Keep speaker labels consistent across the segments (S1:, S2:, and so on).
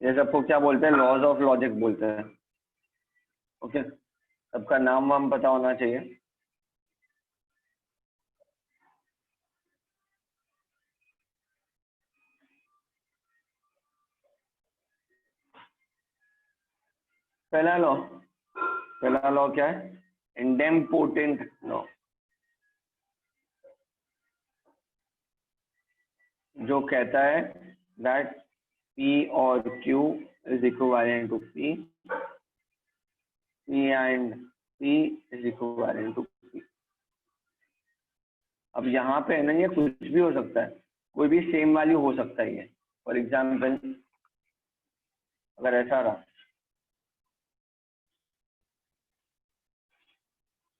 S1: ये सबको क्या बोलते हैं? लॉज ऑफ लॉजिक बोलते हैं। ओके, सबका नाम वाम पता होना चाहिए। पहला लॉ क्या है? इंडेम्पोटेंट लॉ, जो कहता है दैट P और Q is equivalent to P and P is equivalent to P। अब यहाँ पे है ना, ये कुछ भी हो सकता है, कोई भी सेम वैल्यू हो सकता है ये। फॉर एग्जाम्पल अगर ऐसा रहा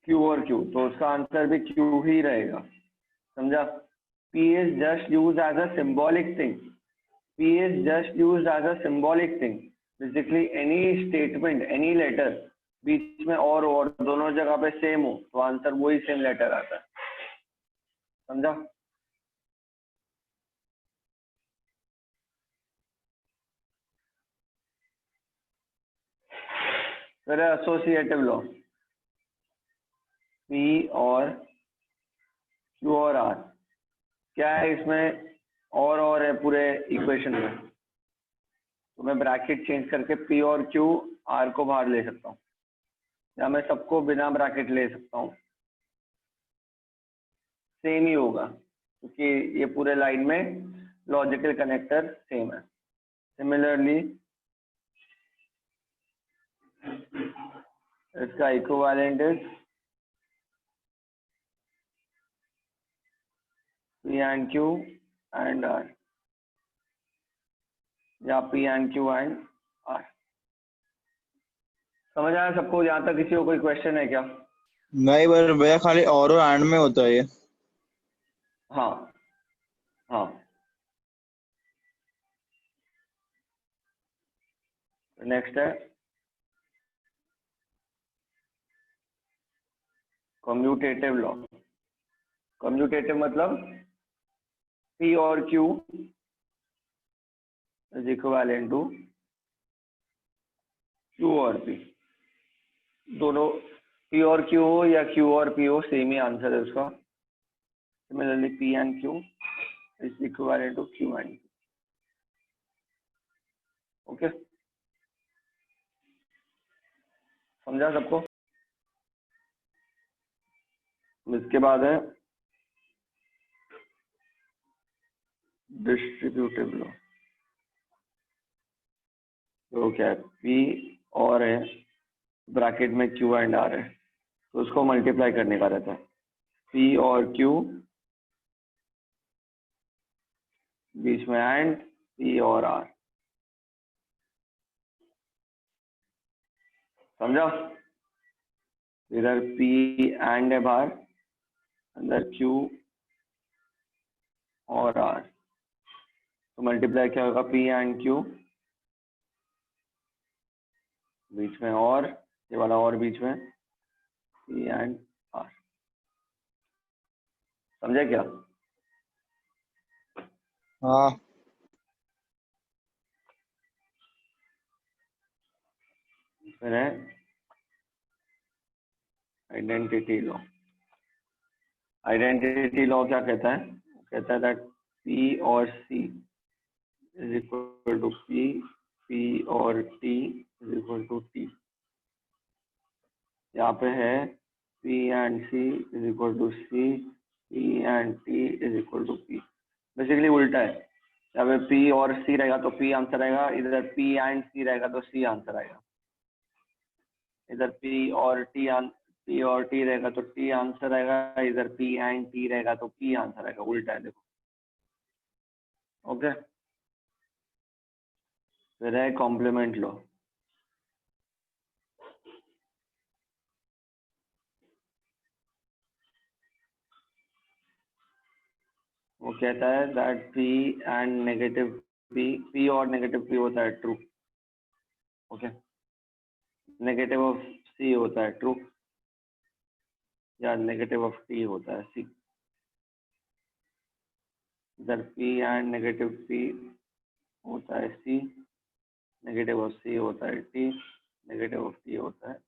S1: Q और Q, तो उसका आंसर भी Q ही रहेगा। समझा? P is just used as a symbolic thing। P is just used as a symbolic thing। Basically any statement, any letter बीच में और दोनों जगह पे सेम हो तो आंसर वही सेम लेटर आता है। समझा? फिर एसोसिएटिव लॉ, P और Q और R, क्या है इसमें और है पूरे इक्वेशन में, तो मैं ब्रैकेट चेंज करके P और Q R को बाहर ले सकता हूँ, या मैं सबको बिना ब्रैकेट ले सकता हूँ, सेम ही होगा क्योंकि ये पूरे लाइन में लॉजिकल कनेक्टर सेम है। सिमिलरली इसका equivalent is P and Q and R, या P and Q and R। समझ आया सबको? यहाँ तक किसी को कोई क्वेश्चन है क्या?
S2: नहीं भैया, खाली और एंड में होता है ये।
S1: हाँ हाँ, नेक्स्ट है कम्यूटेटिव लॉ। कम्यूटेटिव मतलब P और Q is equivalent to Q और P। दोनों P और Q हो या Q और P हो, सेम ही आंसर है उसका। Similarly P and Q is equivalent to Q and P। Okay, समझा सबको? इसके बाद है डिस्ट्रीब्यूटिव लॉ। तो क्या है? P और है, ब्रैकेट में Q एंड R है, तो उसको मल्टीप्लाई करने का रहता है। P और Q बीच में एंड P और R। समझा? इधर P एंड है बाहर, अंदर Q और R, तो मल्टीप्लाई क्या होगा? P एंड Q बीच में और, ये वाला और बीच में P एंड R। समझे क्या?
S2: हाँ।
S1: फिर है आइडेंटिटी लॉ। आइडेंटिटी लॉ क्या कहता है? कहता है दैट P और C is equal to P और T is equal to T। यहाँ पे है P and C is equal to C, P and T is equal to P। Basically उल्टा है, यहाँ पे P और C रहेगा तो P आंसर आएगा, इधर P एंड C रहेगा तो C आंसर आएगा। इधर P और T रहेगा तो T आंसर आएगा, इधर P एंड T रहेगा तो P आंसर आएगा। उल्टा है, देखो। ओके, फिर है कॉम्प्लीमेंट लॉ। वो कहता है that P and negative P और नेगेटिव P होता है true. Okay, negative of C होता है ट्रू, या नेगेटिव ऑफ T होता है C। इधर P एंड नेगेटिव P होता है C, नेगेटिव ऑफ सी होता है टी, नेगेटिव ऑफ टी होता है।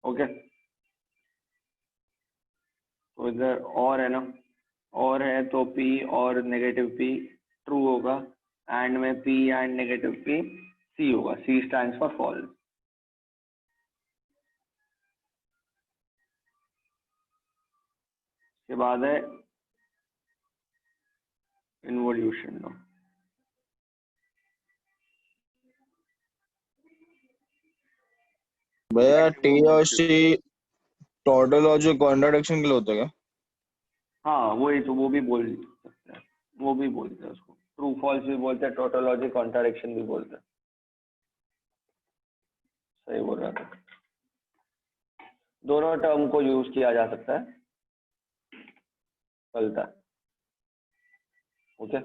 S1: ओके, तो इधर और है ना, और है तो P और नेगेटिव P ट्रू होगा, एंड में P and negative P C होगा, C स्टैंड्स फॉर फॉल्स। के बाद है इन्वोल्यूशन लो।
S2: भैया टी और सी टोटोलॉजी कॉन्ट्राडिक्शन के लिए होता है क्या?
S1: हाँ वही तो, वो भी बोल सकते हैं, वो भी बोलते हैं उसको, ट्रू फॉल्स भी बोलते हैं, टोटोलॉजी कॉन्ट्राडिक्शन भी बोलते हैं। सही बोल रहा था, दोनों टर्म को यूज किया जा सकता है, चलता है। ओके,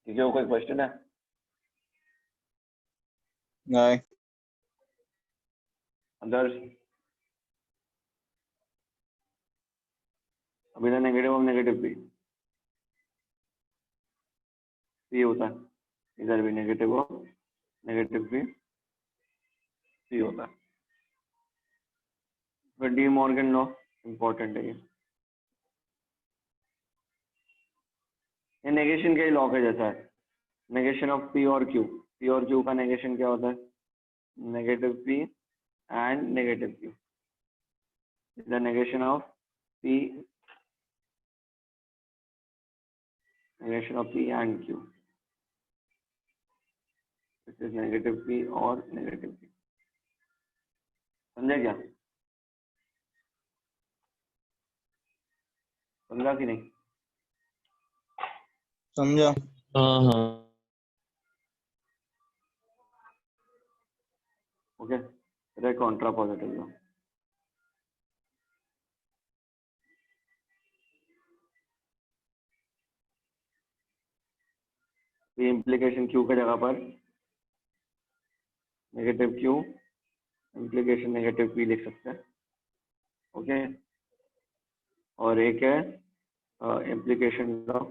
S1: ठीक है, कोई क्वेश्चन है?
S2: नहीं।
S1: अदर्स? अभी तो नेगेटिव ऑफ नेगेटिव पी होता है, इधर भी नेगेटिव ऑफ नेगेटिव पी होता है। फिर डी मॉर्गन लॉ इंपॉर्टेंट है ये नेगेशन के लॉ का जैसा है, नेगेशन ऑफ पी और क्यू। पी और क्यू का नेगेशन क्या होता है? Negative P and negative Q. The negation of P, negation of P and Q, this is negative P और नेगेटिव क्यू। समझे क्या? समझा कि नहीं?
S2: समझा।
S3: हाँ हाँ।
S1: ओके, इधर Contra positive law. P implication Q की जगह पर negative Q implication negative P लिख सकते हैं। ओके, और एक है इम्प्लीकेशन लॉ,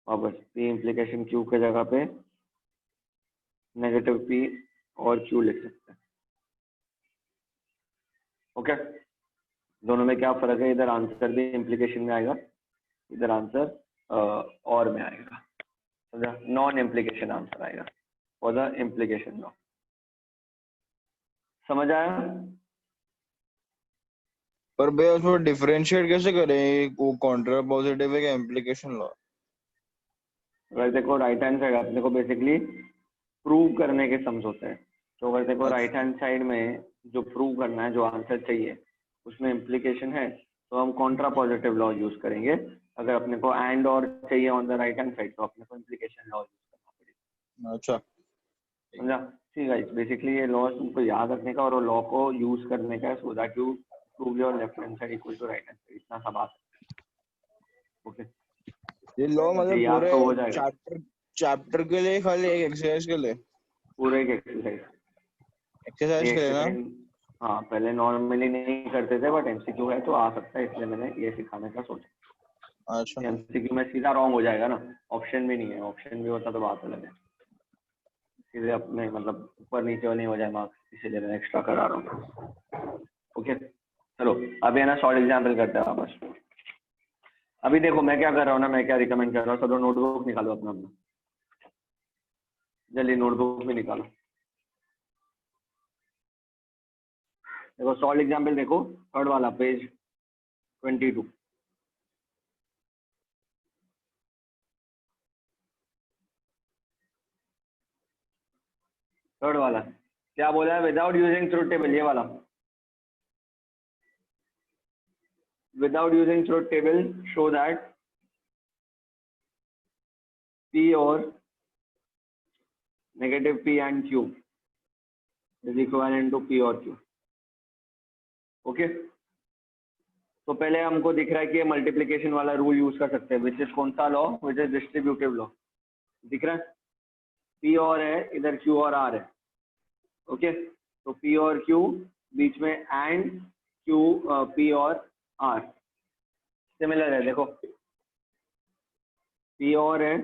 S1: वापस पी इम्प्लीकेशन क्यू के जगह पे नेगेटिव पी और क्यू लिख सकते हैं। ओके, दोनों में क्या फर्क है? इधर आंसर भी इम्प्लीकेशन में आएगा, इधर आंसर और में आएगा। समझा? नॉन इम्प्लीकेशन आंसर आएगा फॉर द इम्प्लीकेशन लॉ। समझ आया?
S2: पर भैया उसको डिफरेंशिएट कैसे करें, वो कॉन्ट्रा पॉजिटिव है क्या इम्प्लीकेशन लॉ?
S1: अगर देखो राइट हैंड साइड अपने को बेसिकली प्रूव करने के सम्स होते हैं, तो अगर देखो राइट हैंड साइड में जो प्रूव करना है, जो आंसर चाहिए, उसमें इम्प्लीकेशन है, तो हम कॉन्ट्रा पॉजिटिव लॉ यूज करेंगे। अगर अपने को एंड और चाहिए on the right hand side, तो अपने को इम्प्लीकेशन लॉ यूज करना पड़ेगा।
S2: अच्छा,
S1: समझा? ठीक है, बेसिकली ये लॉ तुमको याद रखने का और वो लॉ को यूज करने का है, so that you prove your left hand side equal to right hand side. इतना सा बात है। ओके,
S2: ये लॉ मतलब
S1: याद
S2: पूरे
S1: तो हो जाएगा,
S2: चैप्टर के लिए, खाली एक एक्सरसाइज के लिए?
S1: पूरे एक एक्सरसाइज
S2: एक्सरसाइज के लिए ना?
S1: हाँ, पहले नॉर्मली नहीं करते थे, बट एमसीक्यू है तो आ सकता है, इसलिए मैंने ये सिखाने का सोचा।
S2: अच्छा,
S1: एमसीक्यू में सीधा रॉन्ग हो जाएगा ना, ऑप्शन भी नहीं है, ऑप्शन भी होता तो बात अलग है। सीधे अपने मतलब ऊपर नीचे नहीं हो जाए मार्क्स, इसीलिए मैं एक्स्ट्रा करा रहा हूँ। ओके, चलो अभी है ना शॉर्ट एग्जाम्पल करते हैं वापस। अभी देखो मैं क्या कर रहा हूँ ना, मैं क्या रिकमेंड कर रहा हूँ, सब लोग नोटबुक निकालो अपना अपना, जल्दी नोटबुक में निकालो। देखो शॉर्ट एग्जाम्पल देखो, थर्ड वाला पेज 22। थर्ड वाला क्या बोला है? विदाउट यूजिंग ट्रूथ टेबल, ये वाला, without using truth table show that P और negative P and Q is equivalent to P और Q। ओके, तो पहले हमको दिख रहा है कि मल्टीप्लिकेशन वाला रूल यूज कर सकते हैं, विच इज कौन सा law? Which is distributive law. दिख रहा है? P और है इधर, Q और R है। ओके, तो पी और क्यू बीच में एंड क्यू, पी और आर सिमिलर है। देखो पी और है,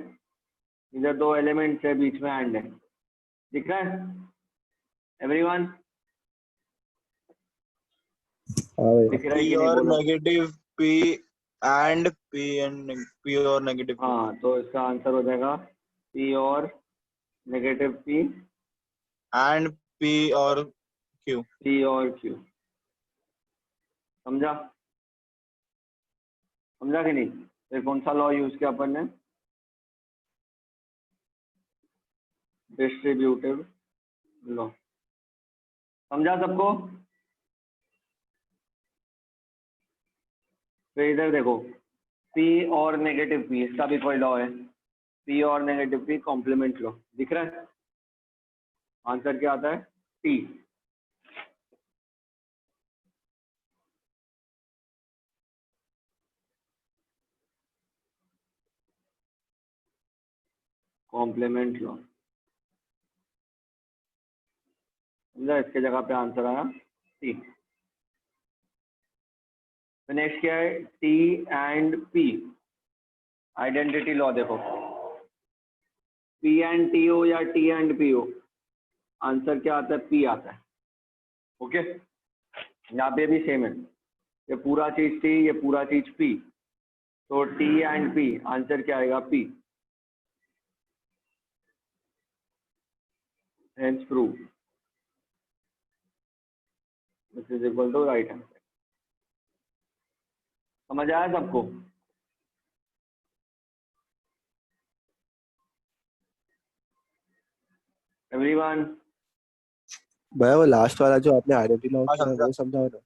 S1: इधर दो एलिमेंट्स है, बीच में एंड है, दिख रहा है एवरीवन?
S3: हाँ भैया।
S1: दिख रहा है
S2: P
S1: कि नहीं
S2: और
S1: बोलो?
S2: नेगेटिव P and P और नेगेटिव P
S1: हाँ, तो इसका आंसर हो जाएगा पी और नेगेटिव पी,
S2: and P और Q।
S1: पी और क्यू। समझा? समझा कि नहीं? फिर कौन सा लॉ यूज किया अपन ने? Distributive law. समझा सबको? फिर इधर देखो, P और नेगेटिव P, इसका भी कोई लॉ है, P और नेगेटिव P कॉम्प्लीमेंट लॉ। दिख रहा है? आंसर क्या आता है? T। Complement law. समझा? इसके जगह पे आंसर आया T। तो नेक्स्ट क्या है? T and P identity law. देखो P एंड T हो या T एंड P हो, आंसर क्या आता है? P आता है। ओके, यहाँ पे भी सेम है, ये पूरा चीज T, ये पूरा चीज P, तो T एंड P आंसर क्या आएगा? P। Hence prove this is equal to right answer. समझ आया सबको? एवरीवन?
S3: भैया वो लास्ट वाला जो आपने आइडेंटिटी लॉ
S2: हाँ
S3: किया
S2: समझा।
S3: वो समझाओ ना।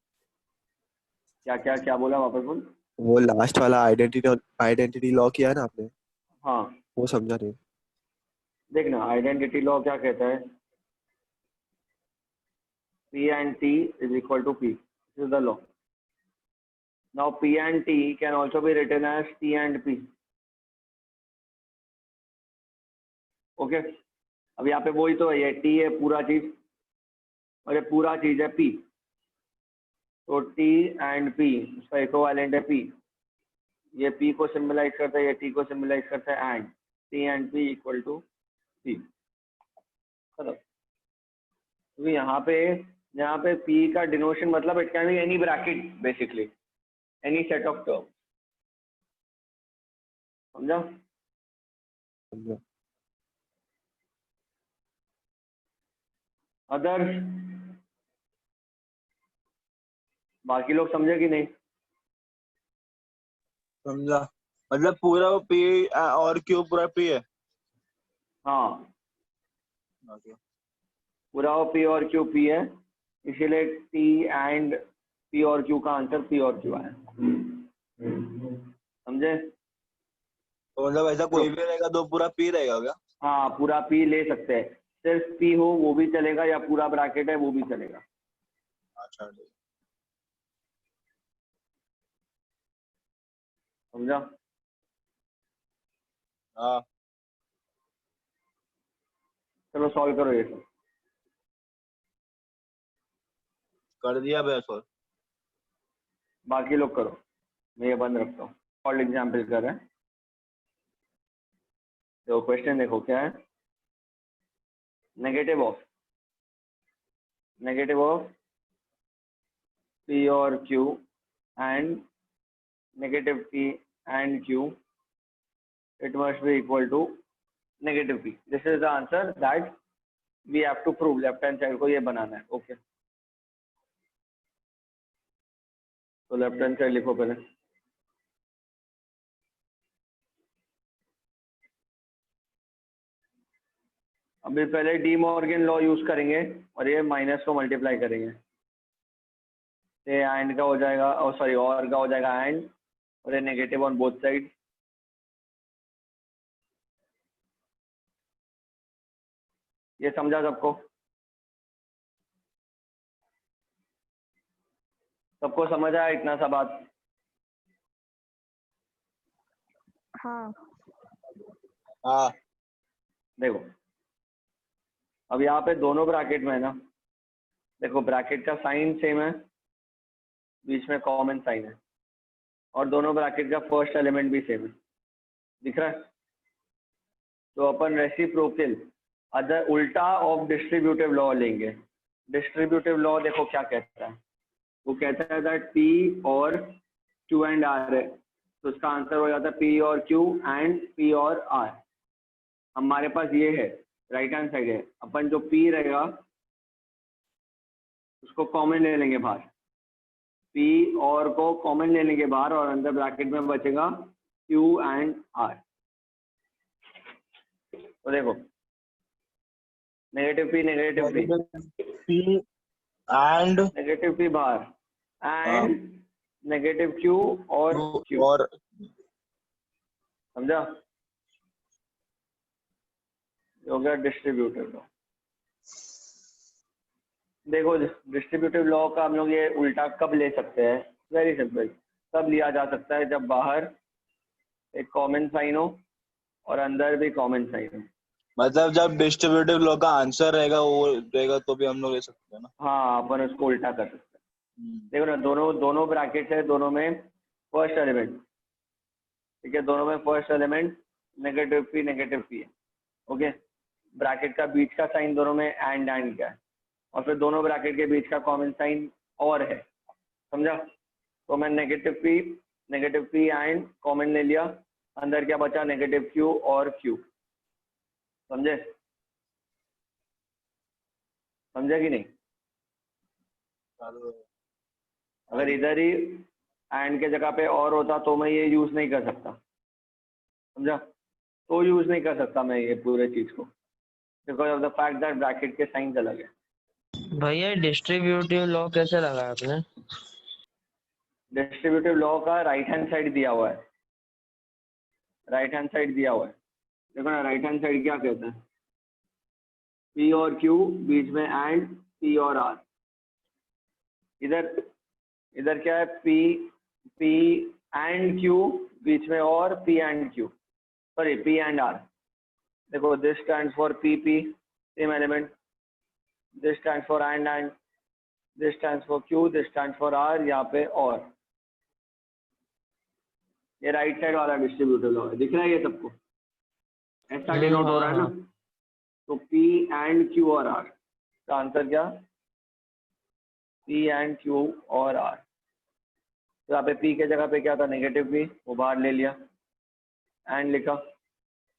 S1: क्या क्या क्या बोला? वापस बोल।
S3: वो लास्ट वाला आइडेंटिटी लॉ किया है ना आपने,
S1: हाँ,
S3: वो समझा नहीं।
S1: देखना आइडेंटिटी लॉ क्या कहता है? P and T is equal to P. This is the law. Now P and T can also be written as T and P. Okay? अब यहाँ पे वही तो है, ये T है पूरा चीज और ये पूरा चीज है P, तो T and P उसका इक्विवेलेंट है P। ये P को सिंबलाइज करता है, ये T को सिंबलाइज करता है, and T and P equal to P। खत्म। तो यहाँ पे P का डिनोशन मतलब it can be any bracket basically, any set of term. समझा?
S3: समझा।
S1: अदर बाकी लोग समझे कि नहीं?
S2: समझा, मतलब पूरा वो P और Q पूरा P है।
S1: हाँ,
S2: Okay।
S1: पूरा वो P और Q P है, इसीलिए T एंड P और Q का आंसर P और Q आया। समझे?
S2: तो मतलब ऐसा कोई भी रहेगा तो पूरा P रहेगा क्या?
S1: हाँ, पूरा P ले सकते हैं, सिर्फ P हो वो भी चलेगा, या पूरा ब्रैकेट है वो भी चलेगा।
S2: अच्छा ठीक।
S1: समझा?
S2: हाँ
S1: चलो सॉल्व करो ये सब।
S2: कर दिया भैया सॉल्व।
S1: बाकी लोग करो, मैं ये बंद रखता हूँ। और एग्जाम्पल कर रहे हैं, तो क्वेश्चन देखो क्या है? नेगेटिव ऑफ P और Q and negative P and Q, it must be equal to negative P. This is the answer that we have to prove. Left hand side को ये बनाना है। ओके, तो लेफ्ट हैंड साइड लिखो पहले। अभी पहले D Morgan law use करेंगे और ये माइनस को मल्टीप्लाई करेंगे, ये एंड का हो जाएगा, और सॉरी और का हो जाएगा एंड, और ये नेगेटिव ऑन बोथ साइड। ये समझा सबको? सबको समझ आया इतना सा बात?
S4: हाँ।
S2: हाँ
S1: देखो अब यहाँ पे दोनों ब्रैकेट में है ना, देखो ब्रैकेट का साइन सेम है, बीच में कॉमन साइन है, और दोनों ब्रैकेट का फर्स्ट एलिमेंट भी सेम है, दिख रहा है? तो अपन रेसिप्रोकल अदर उल्टा ऑफ डिस्ट्रीब्यूटिव लॉ लेंगे। डिस्ट्रीब्यूटिव लॉ देखो क्या कहता है, वो कहता है दैट P और Q एंड R है, तो उसका आंसर हो जाता है P और Q एंड P और R। हमारे पास ये है, राइट हैंड साइड है, अपन जो P रहेगा उसको कॉमन ले लेंगे बाहर, P और को कॉमन ले लेंगे बाहर, और अंदर ब्रैकेट में बचेगा Q एंड R। तो देखो negative P
S2: P and
S1: negative P बाहर एंड नेगेटिव Q और Q,
S2: और
S1: समझा? हो गया डिस्ट्रीब्यूटिव लॉ। देखो डिस्ट्रीब्यूटिव लॉ का हम लोग ये उल्टा कब ले सकते हैं, वेरी सिंपल, तब लिया जा सकता है जब बाहर एक कॉमन साइन हो और अंदर भी कॉमन साइन हो।
S2: मतलब जब डिस्ट्रीब्यूटिव लॉ का आंसर रहेगा वो रहेगा तो भी हम लोग ले सकते हैं ना।
S1: हाँ, अपन उसको उल्टा कर सकते हैं। देखो ना, दोनों ब्रैकेट है, दोनों में फर्स्ट एलिमेंट, ठीक है, दोनों में फर्स्ट एलिमेंट नेगेटिव P है, ओके। ब्रैकेट का बीच का साइन दोनों में एंड क्या है, और फिर दोनों ब्रैकेट के बीच का कॉमन साइन और है, समझा? तो मैं नेगेटिव P एंड कॉमन ले लिया, अंदर क्या बचा, नेगेटिव Q और Q, समझे? समझा कि नहीं? अगर इधर ही एंड के जगह पे और होता तो मैं ये यूज नहीं कर सकता, समझा? तो यूज नहीं कर सकता मैं ये पूरे चीज को, because of the fact that bracket के साइन अलग है।
S5: भैया डिस्ट्रीब्यूटिव लॉ कैसे लगाया आपने?
S1: डिस्ट्रीब्यूटिव लॉ का राइट हैंड साइड दिया हुआ है, राइट हैंड साइड दिया हुआ है, देखो ना, राइट हैंड साइड क्या कहता है, P और Q बीच में एंड P और R। इधर क्या है, P एंड Q बीच में और P and Q, sorry P and R। देखो this stands for P same element, this stands for and, this stands for Q, this stands for R, यहाँ पे और। ये राइट साइड वाला डिस्ट्रीब्यूटिव लॉ है, दिख रहा है ये सबको, ऐसा डिनोट हो रहा है ना। तो P एंड Q और R का आंसर क्या, P एंड Q और R। तो यहाँ पे P के जगह पे क्या था, नेगेटिव P, वो बाहर ले लिया, एंड लिखा,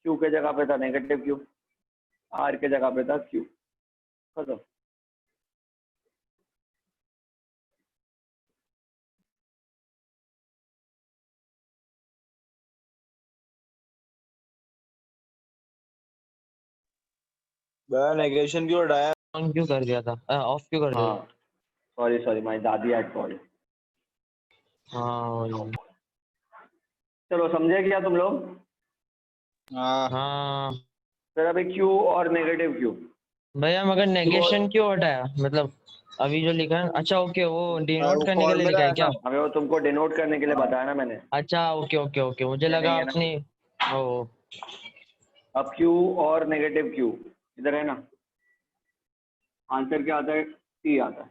S1: Q के जगह पे था नेगेटिव Q, R के जगह पे था Q, खत्म।
S2: नेगेशन क्यों हटाया?
S5: ऑन क्यों कर दिया था, ऑफ क्यों कर दिया
S1: हाँ सॉरी माय दादी हैड कॉल्ड।
S5: था? हाँ
S1: चलो समझे क्या तुम लोग?
S2: हाँ
S5: हाँ
S1: फिर अभी Q और नेगेटिव Q,
S5: भैया, मगर नेगेशन क्यों हटाया? मतलब अभी जो लिखा है, अच्छा ओके, वो डिनोट
S2: वो
S5: करने के लिए
S2: फॉर्मूला
S5: लिखा है
S2: है
S5: क्या?
S2: ना।
S1: हमें वो तुमको डिनोट करने के लिए बताया ना मैंने,
S5: अच्छा ओके ओके ओके, मुझे
S1: ये
S5: लगा
S1: नहीं है ना।
S5: आपने। ओ
S1: अब Q और नेगेटिव Q इधर है ना, आंसर क्या आता है, T आता है,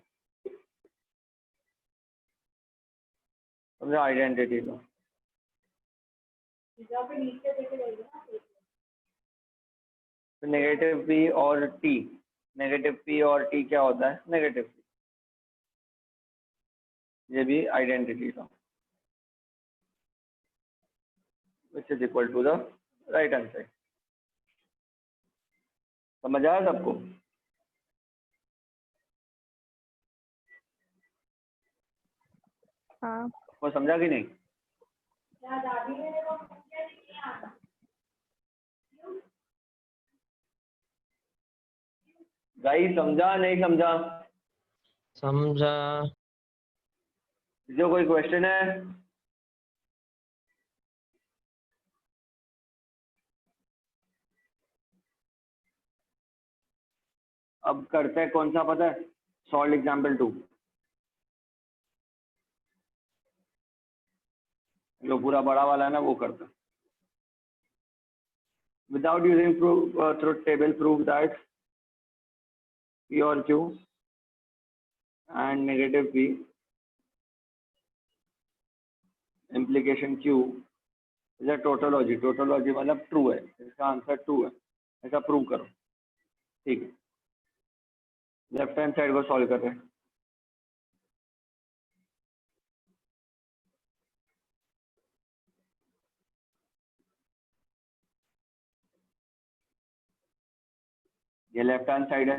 S1: समझो आइडेंटिटी का। नेगेटिव P और T, नेगेटिव P और T क्या होता है, नेगेटिव P, ये भी आइडेंटिटी का, which is equal to the right hand side. समझ आया सबको?
S4: हाँ
S1: वो समझा कि नहीं? गाइस समझा नहीं समझा?
S5: समझा।
S1: जो कोई क्वेश्चन है? अब करते हैं कौन सा पता है, सॉल्व एग्जाम्पल 2, जो पूरा बड़ा वाला है ना वो करते हैं। Without using truth table prove that P और Q and negative P implication Q is a tautology. Tautology मतलब ट्रू है, इसका आंसर ट्रू है, ऐसा प्रूव करो। ठीक है, लेफ्ट हैंड साइड को सॉल्व कर रहे हैं। ये लेफ्ट हैंड साइड है।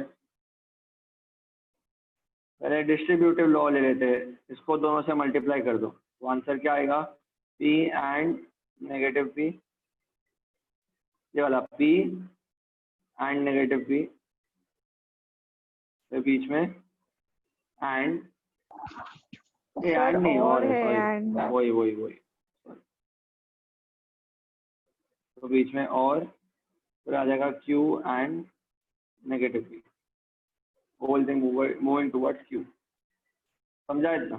S1: पहले डिस्ट्रीब्यूटिव लॉ ले लेते हैं, इसको दोनों से मल्टीप्लाई कर दो तो आंसर क्या आएगा? पी एंड नेगेटिव पी, ये वाला पी एंड नेगेटिव पी, फिर बीच में एंड, ये
S4: सर
S1: एंड नहीं
S4: और
S1: और
S4: है
S1: सॉरी,
S4: एंड है।
S1: वही तो बीच में और, फिर आ जाएगा Q and negative P, whole thing moving towards Q. समझा इतना?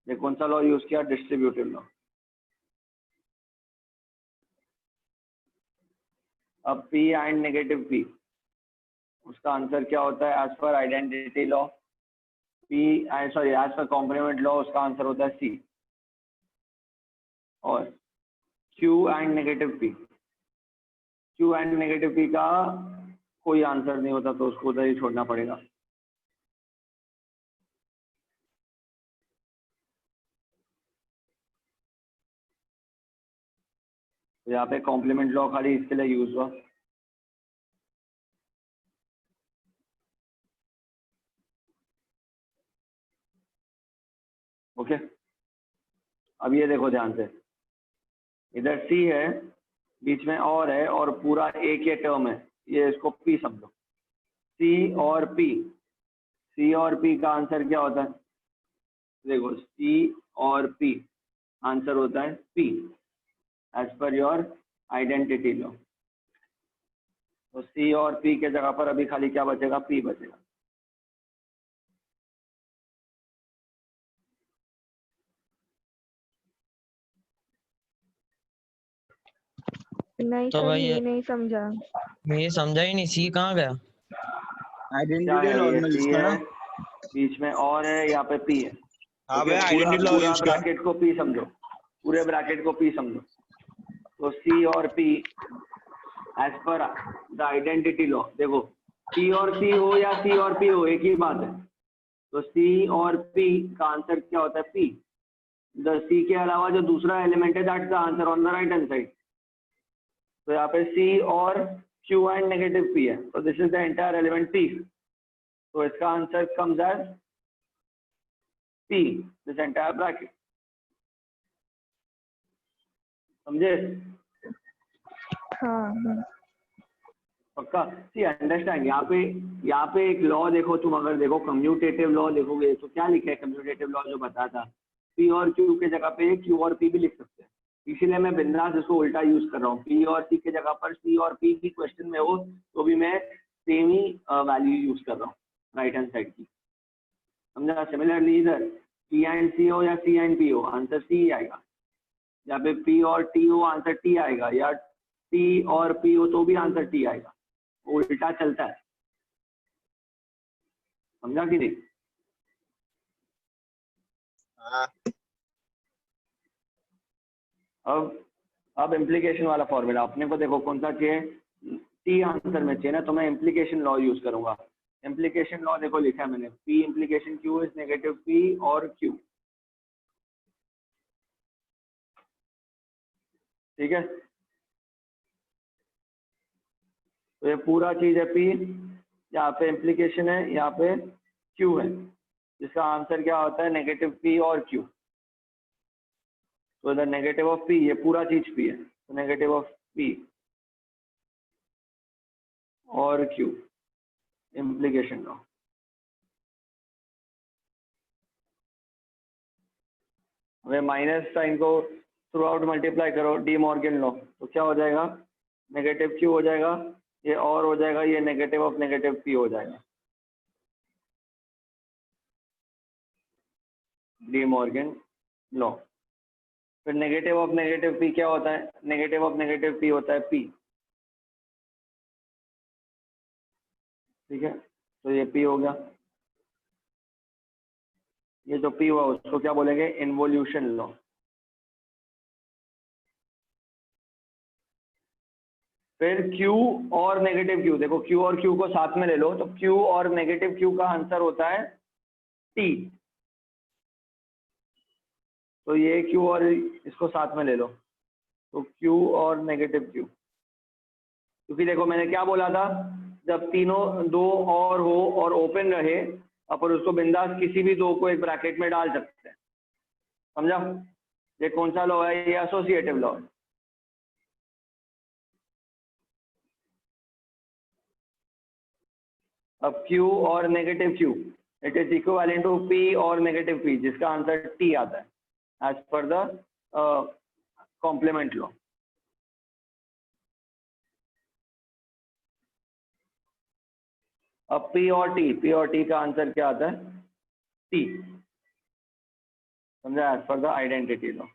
S1: ये कौन सा लॉ यूज किया? Distributive law. अब P एंड नेगेटिव P, उसका आंसर क्या होता है? As per identity law as per complement law उसका आंसर होता है C। और Q and negative P, Q and negative P का कोई आंसर नहीं होता तो उसको उधर ही छोड़ना पड़ेगा। तो यहाँ पे कॉम्प्लीमेंट लॉ खाली इसके लिए यूज हुआ। ओके, अब ये देखो ध्यान से, इधर C है, बीच में और है, और पूरा एक ही टर्म है, ये इसको P समझो। C और P का आंसर क्या होता है? देखो C और P आंसर होता है P as per your identity law. तो C और P के जगह पर अभी खाली क्या बचेगा? P बचेगा।
S4: नहीं
S5: तो
S4: सर,
S5: भाई
S4: ये नहीं समझा।
S5: ये समझा ही नहीं, सी कहाँ गया?
S1: क्या
S2: आइडेंटिटी
S1: है?
S2: लॉ
S1: ये
S2: में
S1: C
S2: यूज किया
S1: है,
S2: ना।
S1: बीच में और है, यहाँ पे P है।
S2: हाँ
S1: ओके,
S2: भाई,
S1: पूरा
S2: आइडेंटिटी लॉ
S1: पूरा
S2: यूज किया।
S1: ब्रैकेट को P समझो, पूरे ब्रैकेट को P समझो। तो C और P as per the identity law, देखो P और C हो या C और P हो, एक ही बात है। तो C और P का आंसर क्या होता है? P। द C के अलावा जो दूसरा एलिमेंट है, that's the answer on the right hand side. तो यहाँ पे C और Q एंड नेगेटिव P है, तो this is the entire element P। तो इसका answer comes as P, this entire bracket. समझे?
S4: हाँ।
S1: पक्का? See understand. यहाँ पे एक लॉ देखो, तुम अगर देखो कम्यूटेटिव लॉ देखोगे तो क्या लिखा है? कम्यूटेटिव लॉ जो बताता, P और Q के जगह पे Q और P भी लिख सकते हैं। इसीलिए मैं बिंदास इसको उल्टा यूज कर रहा हूँ। P और C के जगह पर C और P भी क्वेश्चन में हो तो भी मैं सेम ही वैल्यू यूज कर रहा हूँ राइट हैंड साइड की। समझा? सिमिलरली इधर P एंड C हो या C एंड P हो, आंसर C ही आएगा। यहाँ पे P और T हो, आंसर T आएगा, या T और P हो तो भी आंसर T आएगा। उल्टा चलता है। समझा कि नहीं?
S2: हाँ।
S1: अब इम्प्लीकेशन वाला फॉर्मूला अपने को देखो कौन सा चाहिए? टी आंसर में चाहिए ना, तो मैं इम्प्लीकेशन लॉ यूज करूंगा। इम्प्लीकेशन लॉ देखो लिखा है मैंने, P implication Q is negative P और क्यू। ठीक है, तो ये पूरा चीज है पी, यहाँ पे इम्प्लीकेशन है, यहाँ पे क्यू है, जिसका आंसर क्या होता है? नेगेटिव पी और क्यू। तो इधर नेगेटिव ऑफ पी, ये पूरा चीज पी है, तो नेगेटिव ऑफ पी और क्यू, इम्प्लीकेशन लॉ। अगर माइनस साइन को थ्रू आउट मल्टीप्लाई करो, डी मॉर्गन लॉ, तो क्या हो जाएगा? नेगेटिव क्यू हो जाएगा, ये और हो जाएगा, ये नेगेटिव ऑफ नेगेटिव पी हो जाएगा, डी मॉर्गन लॉ। फिर नेगेटिव ऑफ नेगेटिव पी क्या होता है? नेगेटिव ऑफ नेगेटिव पी होता है पी। ठीक है, तो ये पी हो गया। ये जो P हुआ उसको क्या बोलेंगे? Involution law. फिर Q और नेगेटिव Q, देखो Q और Q को साथ में ले लो तो Q और नेगेटिव Q का आंसर होता है T। तो ये Q और इसको साथ में ले लो तो Q और नेगेटिव Q, क्योंकि देखो मैंने क्या बोला था, जब तीनों दो और हो और ओपन रहे अपन उसको बिंदास किसी भी दो को एक ब्रैकेट में डाल सकते हैं। समझा? ये कौन सा लॉ है? ये एसोसिएटिव लॉ है। अब Q और negative Q, it is equivalent to P और नेगेटिव P, जिसका आंसर T आता है as per the complement law. अब P और T का आंसर क्या आता है? T। समझा? As per the identity law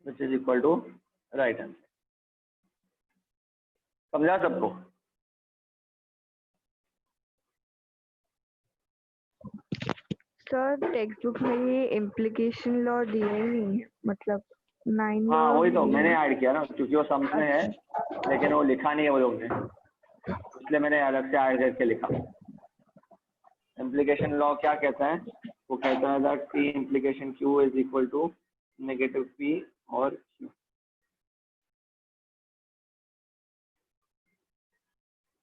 S1: which is equal to right answer. समझा सबको?
S4: सर टेक्स्ट बुक में ये इम्प्लीकेशन लॉ दिया ही नहीं है, मतलब 9
S1: हाँ
S4: में
S1: वही तो
S4: और
S1: मैंने ऐड किया ना, क्योंकि वो सम्स में है लेकिन वो लिखा नहीं है वो लोग ने, इसलिए मैंने अलग से ऐड करके लिखा। इम्प्लीकेशन लॉ क्या कहता है? वो कहता है that P implication Q is equal to negative P और Q।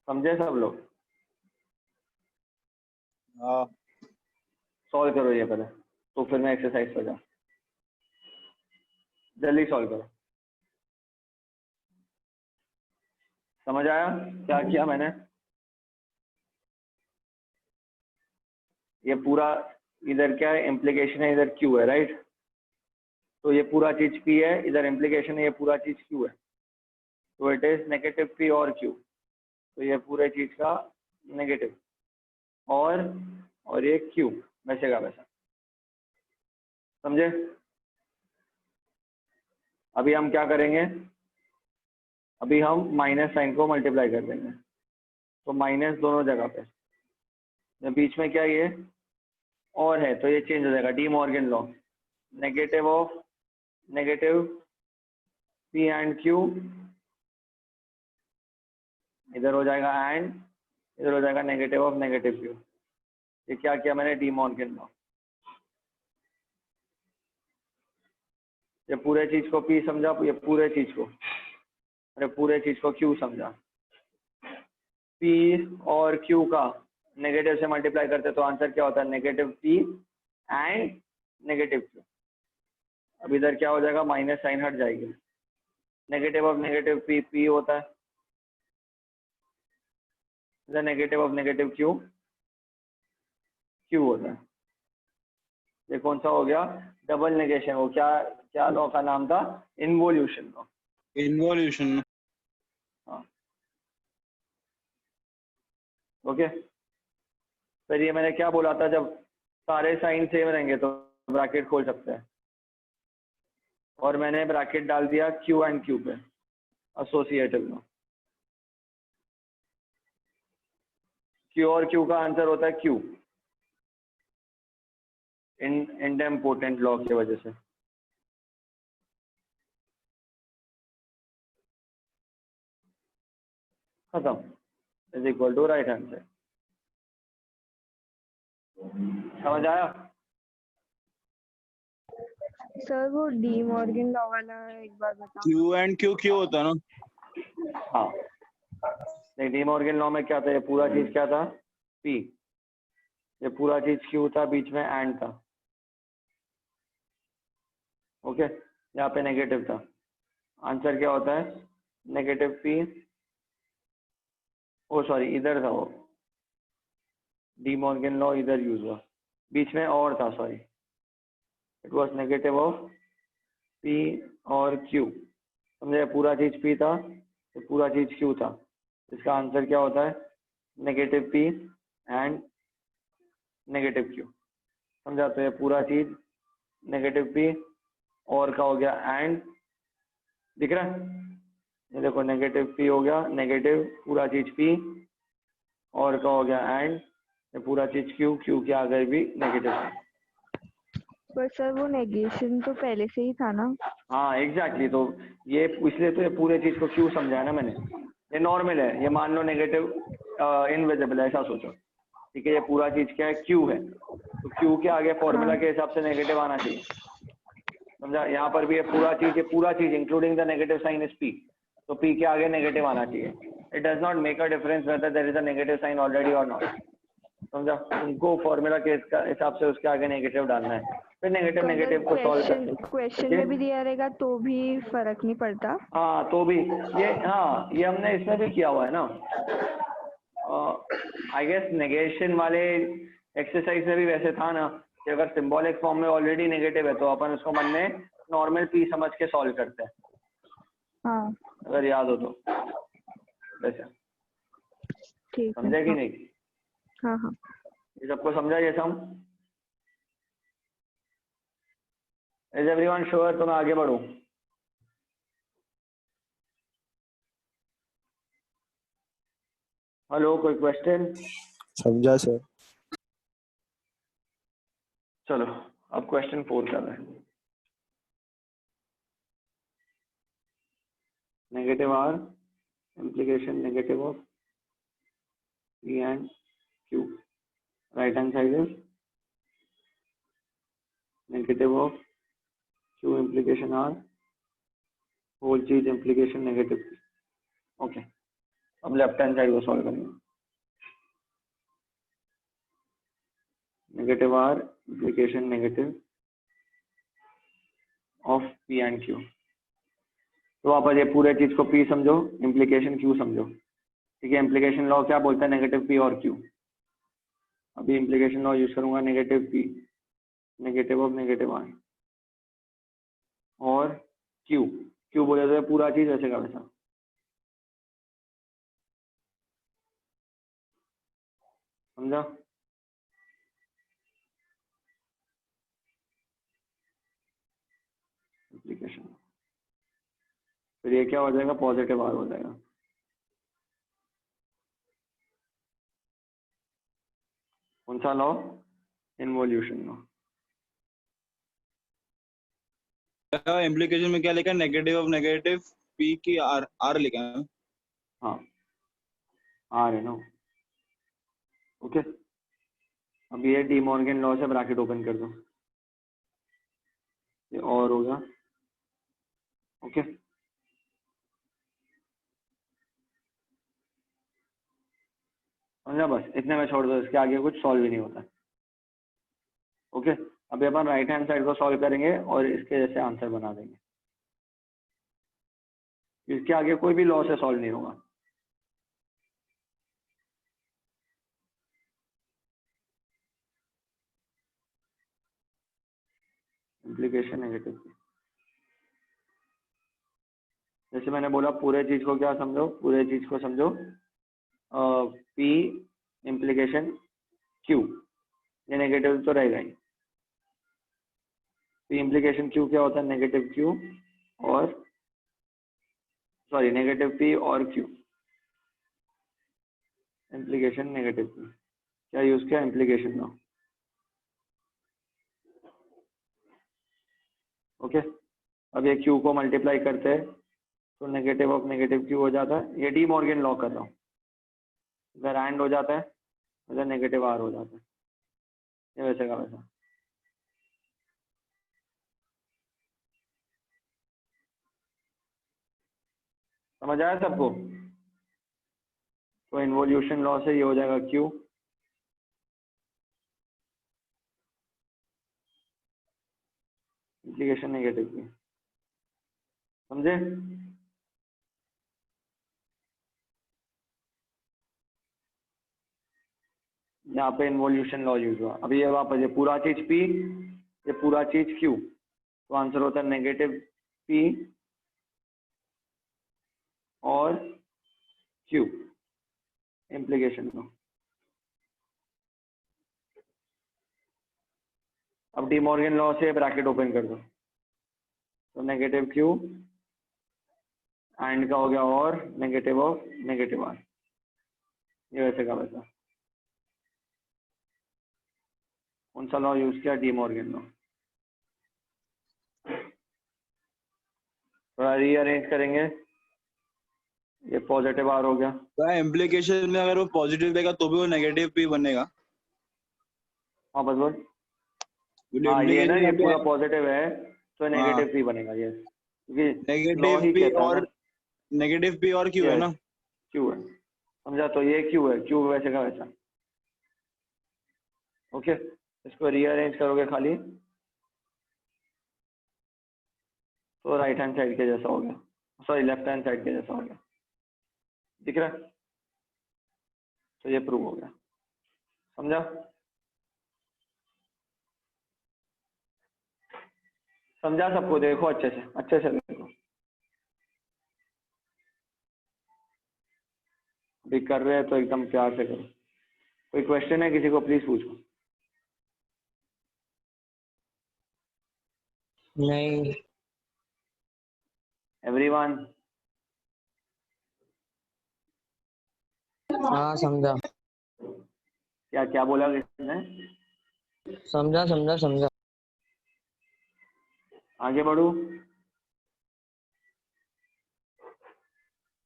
S1: समझे सब लोग?
S2: हाँ
S1: सॉल्व करो ये पहले, तो फिर मैं एक्सरसाइज पर जाऊँ। जल्दी सॉल्व करो। समझ आया क्या किया मैंने? ये पूरा इधर क्या है? इम्प्लीकेशन है, इधर Q है, राइट? तो ये पूरा चीज P है, इधर इम्प्लीकेशन है, ये पूरा चीज Q है। तो इट इज नेगेटिव P और Q। तो ये पूरे चीज का नेगेटिव और ये Q वैसे का वैसा। समझे? अभी हम क्या करेंगे? अभी हम माइनस साइन को मल्टीप्लाई कर देंगे, तो माइनस दोनों जगह पे, जब बीच में क्या ये और है तो ये चेंज हो जाएगा। D Morgan law, negative of negative P and Q, इधर हो जाएगा एंड, इधर हो जाएगा नेगेटिव ऑफ नेगेटिव Q। ये क्या किया मैंने? De Morgan law. ये पूरे चीज को P समझा, ये पूरे चीज को, अरे पूरे चीज को Q समझा। P और Q का नेगेटिव से मल्टीप्लाई करते तो आंसर क्या होता है? Negative P and negative Q। अब इधर क्या हो जाएगा? माइनस साइन हट जाएगी। Negative of negative P P होता है, इधर negative of negative Q Q होता है। ये कौन सा हो गया? Double negation. वो क्या लॉ का नाम था? Involution law.
S2: इन्वोल्यूशन।
S1: हाँ ओके। फिर ये मैंने क्या बोला था, जब सारे साइन सेम रहेंगे तो ब्रैकेट खोल सकते हैं, और मैंने ब्रैकेट डाल दिया Q एंड Q पे, एसोसिएटिव लॉ। Q और Q का आंसर होता है Q, इंडेम्पोटेंट लॉ की वजह से। खत्म, is equal to right answer. समझ आया?
S4: सर वो डी मॉर्गन लॉ वाला एक बार बताओ।
S2: Q एंड Q होता है ना?
S1: हाँ, डी मॉर्गन लॉ में क्या था? ये पूरा चीज क्या था? P। ये पूरा चीज Q था, बीच में एंड था। ओके, यहाँ पे नेगेटिव था। आंसर क्या होता है? नेगेटिव P, ओ सॉरी इधर था वो, डी मॉर्गन लॉ इधर यूज हुआ, बीच में और था, sorry, it was negative of P और Q। समझे? पूरा चीज P था तो पूरा चीज Q था, इसका आंसर क्या होता है? Negative P and negative Q। समझा? तो ये पूरा चीज नेगेटिव P और का हो गया एंड, दिख रहा है? ये देखो नेगेटिव P हो गया, नेगेटिव पूरा चीज P और का हो गया एंड ये पूरा चीज क्यू, क्यू के आगे भी नेगेटिव साइन।
S4: पर सर वो नेगेशन तो पहले से ही था ना।
S1: हाँ एग्जैक्टली, तो ये इसलिए तो ये पूरे चीज को क्यू समझा ना मैंने। ये नॉर्मल है, ये मान लो नेगेटिव इनविजिबल है, ऐसा सोचो, ठीक है। ये पूरा चीज क्या है, क्यू है, तो क्यू के आगे फॉर्मूला के हिसाब से नेगेटिव आना चाहिए, समझा। यहाँ पर भी ये पूरा चीज including the negative sign is P, तो पी के आगे नेगेटिव आना चाहिए। It does not make a difference whether there is a negative sign already और नॉट, समझा। उनको फॉर्मूला के हिसाब से उसके आगे नेगेटिव डालना है, फिर नेगेटिव को सॉल्व करते हैं।
S4: क्वेश्चन में भी दिया रहेगा तो भी फर्क नहीं पड़ता।
S1: हाँ तो भी ये हमने इसमें भी किया हुआ है ना, आई गेस नेगेशन वाले एक्सरसाइज में भी वैसे था ना कि अगर सिंबॉलिक फॉर्म में ऑलरेडी नेगेटिव है तो अपन उसको मन में नॉर्मल पी समझ के सॉल्व करते हैं,
S4: हाँ
S1: अगर याद हो तो। वैसे
S4: ठीक है।
S1: समझे कि नहीं?
S4: हाँ हाँ
S1: ये सबको समझा ये सम? Is everyone sure? तो मैं आगे बढ़ूं? हेलो, कोई क्वेश्चन?
S3: समझा सर।
S1: चलो अब क्वेश्चन 4 कर रहे हैं। Negative R implication negative of P and Q. Right hand side is negative of Q implication R, whole चीज implication negative. Okay. अब लेफ्ट हैंड साइड को सॉल्व करेंगे। Negative R implication negative of P and Q. तो आप ये पूरे चीज को P समझो, implication Q समझो, ठीक है। इम्प्लीकेशन लॉ क्या बोलता है, नेगेटिव पी और क्यू। अभी इम्प्लीकेशन लॉ यूज करूंगा, negative P negative of negative R और क्यू, क्यू बोले तो पूरा चीज वैसे का वैसा। समझा? इम्प्लीकेशन, फिर ये क्या हो जाएगा, पॉजिटिव आर हो जाएगा। कौन सा लॉ? Involution law.
S2: इम्प्लीकेशन में क्या लिखा है, नेगेटिव ऑफ नेगेटिव पी की आर, आर लिखा है।
S1: हाँ आर है ना, ओके। अब ये डी मॉर्गन लॉ से ब्रैकेट ओपन कर दो, ये और होगा, ओके। समझा? बस इतने में छोड़ दो, इसके आगे कुछ सॉल्व ही नहीं होता, ओके। अभी अपन राइट हैंड साइड को सॉल्व करेंगे और इसके जैसे आंसर बना देंगे, इसके आगे कोई भी लॉ से सॉल्व नहीं होगा। इम्प्लीकेशन नेगेटिव, जैसे मैंने बोला पूरे चीज को क्या समझो, पूरे चीज को समझो पी इम्प्लीकेशन क्यू, ये नेगेटिव तो रहेगा ही। पी इम्प्लीकेशन क्यू क्या होता है, नेगेटिव क्यू और सॉरी नेगेटिव पी और क्यू, इम्प्लीकेशन नेगेटिव पी। क्या यूज किया, इम्प्लीकेशन लॉ, ओके। अब ये क्यू को मल्टीप्लाई करते हैं तो नेगेटिव ऑफ नेगेटिव क्यू हो जाता है। ये डी मॉर्गन लॉ कर रहा हूँ, अगर एंड हो जाता है अगर नेगेटिव आर हो जाता है, ये वैसे का वैसा। समझ आया सबको? तो इन्वोल्यूशन लॉ से ये हो जाएगा क्यू, इम्प्लीकेशन नेगेटिव की, समझे? यहाँ पे इन्वोल्यूशन लॉ यूज हुआ। अभी ये वापस ये पूरा चीज पी, ये पूरा चीज क्यू, तो आंसर होता है नेगेटिव पी और क्यू, इम्प्लीकेशन लॉ। अब डी मॉर्गन लॉ से ब्रैकेट ओपन कर दो, तो नेगेटिव क्यू एंड का हो गया और नेगेटिव ऑफ नेगेटिव आर, ये वैसे का वैसा। कौन सा लॉ यूज किया? D Morgan law. थोड़ा रीअरेंज करेंगे, ये पॉजिटिव आर हो गया।
S2: तो इम्प्लीकेशन में अगर वो पॉजिटिव देगा तो भी वो नेगेटिव पी बनेगा।
S1: हाँ बस बोल। हाँ ये ना, ये पूरा पॉजिटिव है तो नेगेटिव पी बनेगा ये, क्योंकि लॉ ही
S2: नेगेटिव पी
S1: कहता है
S2: और
S1: ना।
S2: नेगेटिव पी और क्यू है ना।
S1: क्यू है, समझा? तो ये क्यू है, क्यू वैसे का वैसा। ओके, इसको रीअरेंज करोगे खाली तो राइट हैंड साइड के जैसा हो गया, सॉरी लेफ्ट हैंड साइड के जैसा हो गया, दिख रहा है? तो ये प्रूव हो गया, समझा? समझा सबको? देखो अच्छे से देखो। अभी कर रहे हैं तो एकदम प्यार से करो। कोई क्वेश्चन है किसी को? प्लीज पूछो।
S5: नहीं।
S1: एवरीवन?
S5: हाँ समझा
S1: क्या क्या बोला किसने?
S5: समझा समझा समझा।
S1: आगे बढ़ू?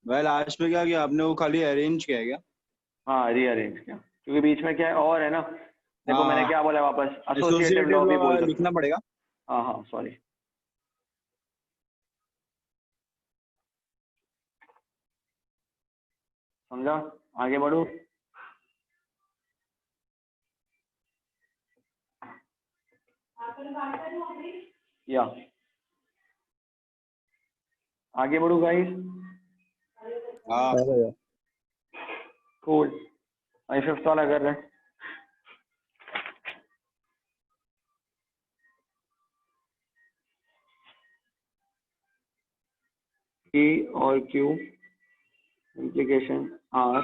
S2: वह लास्ट में क्या किया आपने, वो खाली अरेंज किया है क्या?
S1: हाँ रीअरेंज किया, क्योंकि बीच में क्या है और है ना। देखो
S2: हाँ।
S1: मैंने क्या बोला वापस, एसोसिएटिव लॉ भी बोल सकते
S2: लिखना पड़ेगा।
S1: हाँ हाँ सॉरी। समझा? आगे बढ़ू? या आगे बढ़ू गाइस?
S2: हाँ
S1: कूल। आई फिफ्थ वाला कर रहे हैं। P और Q implication R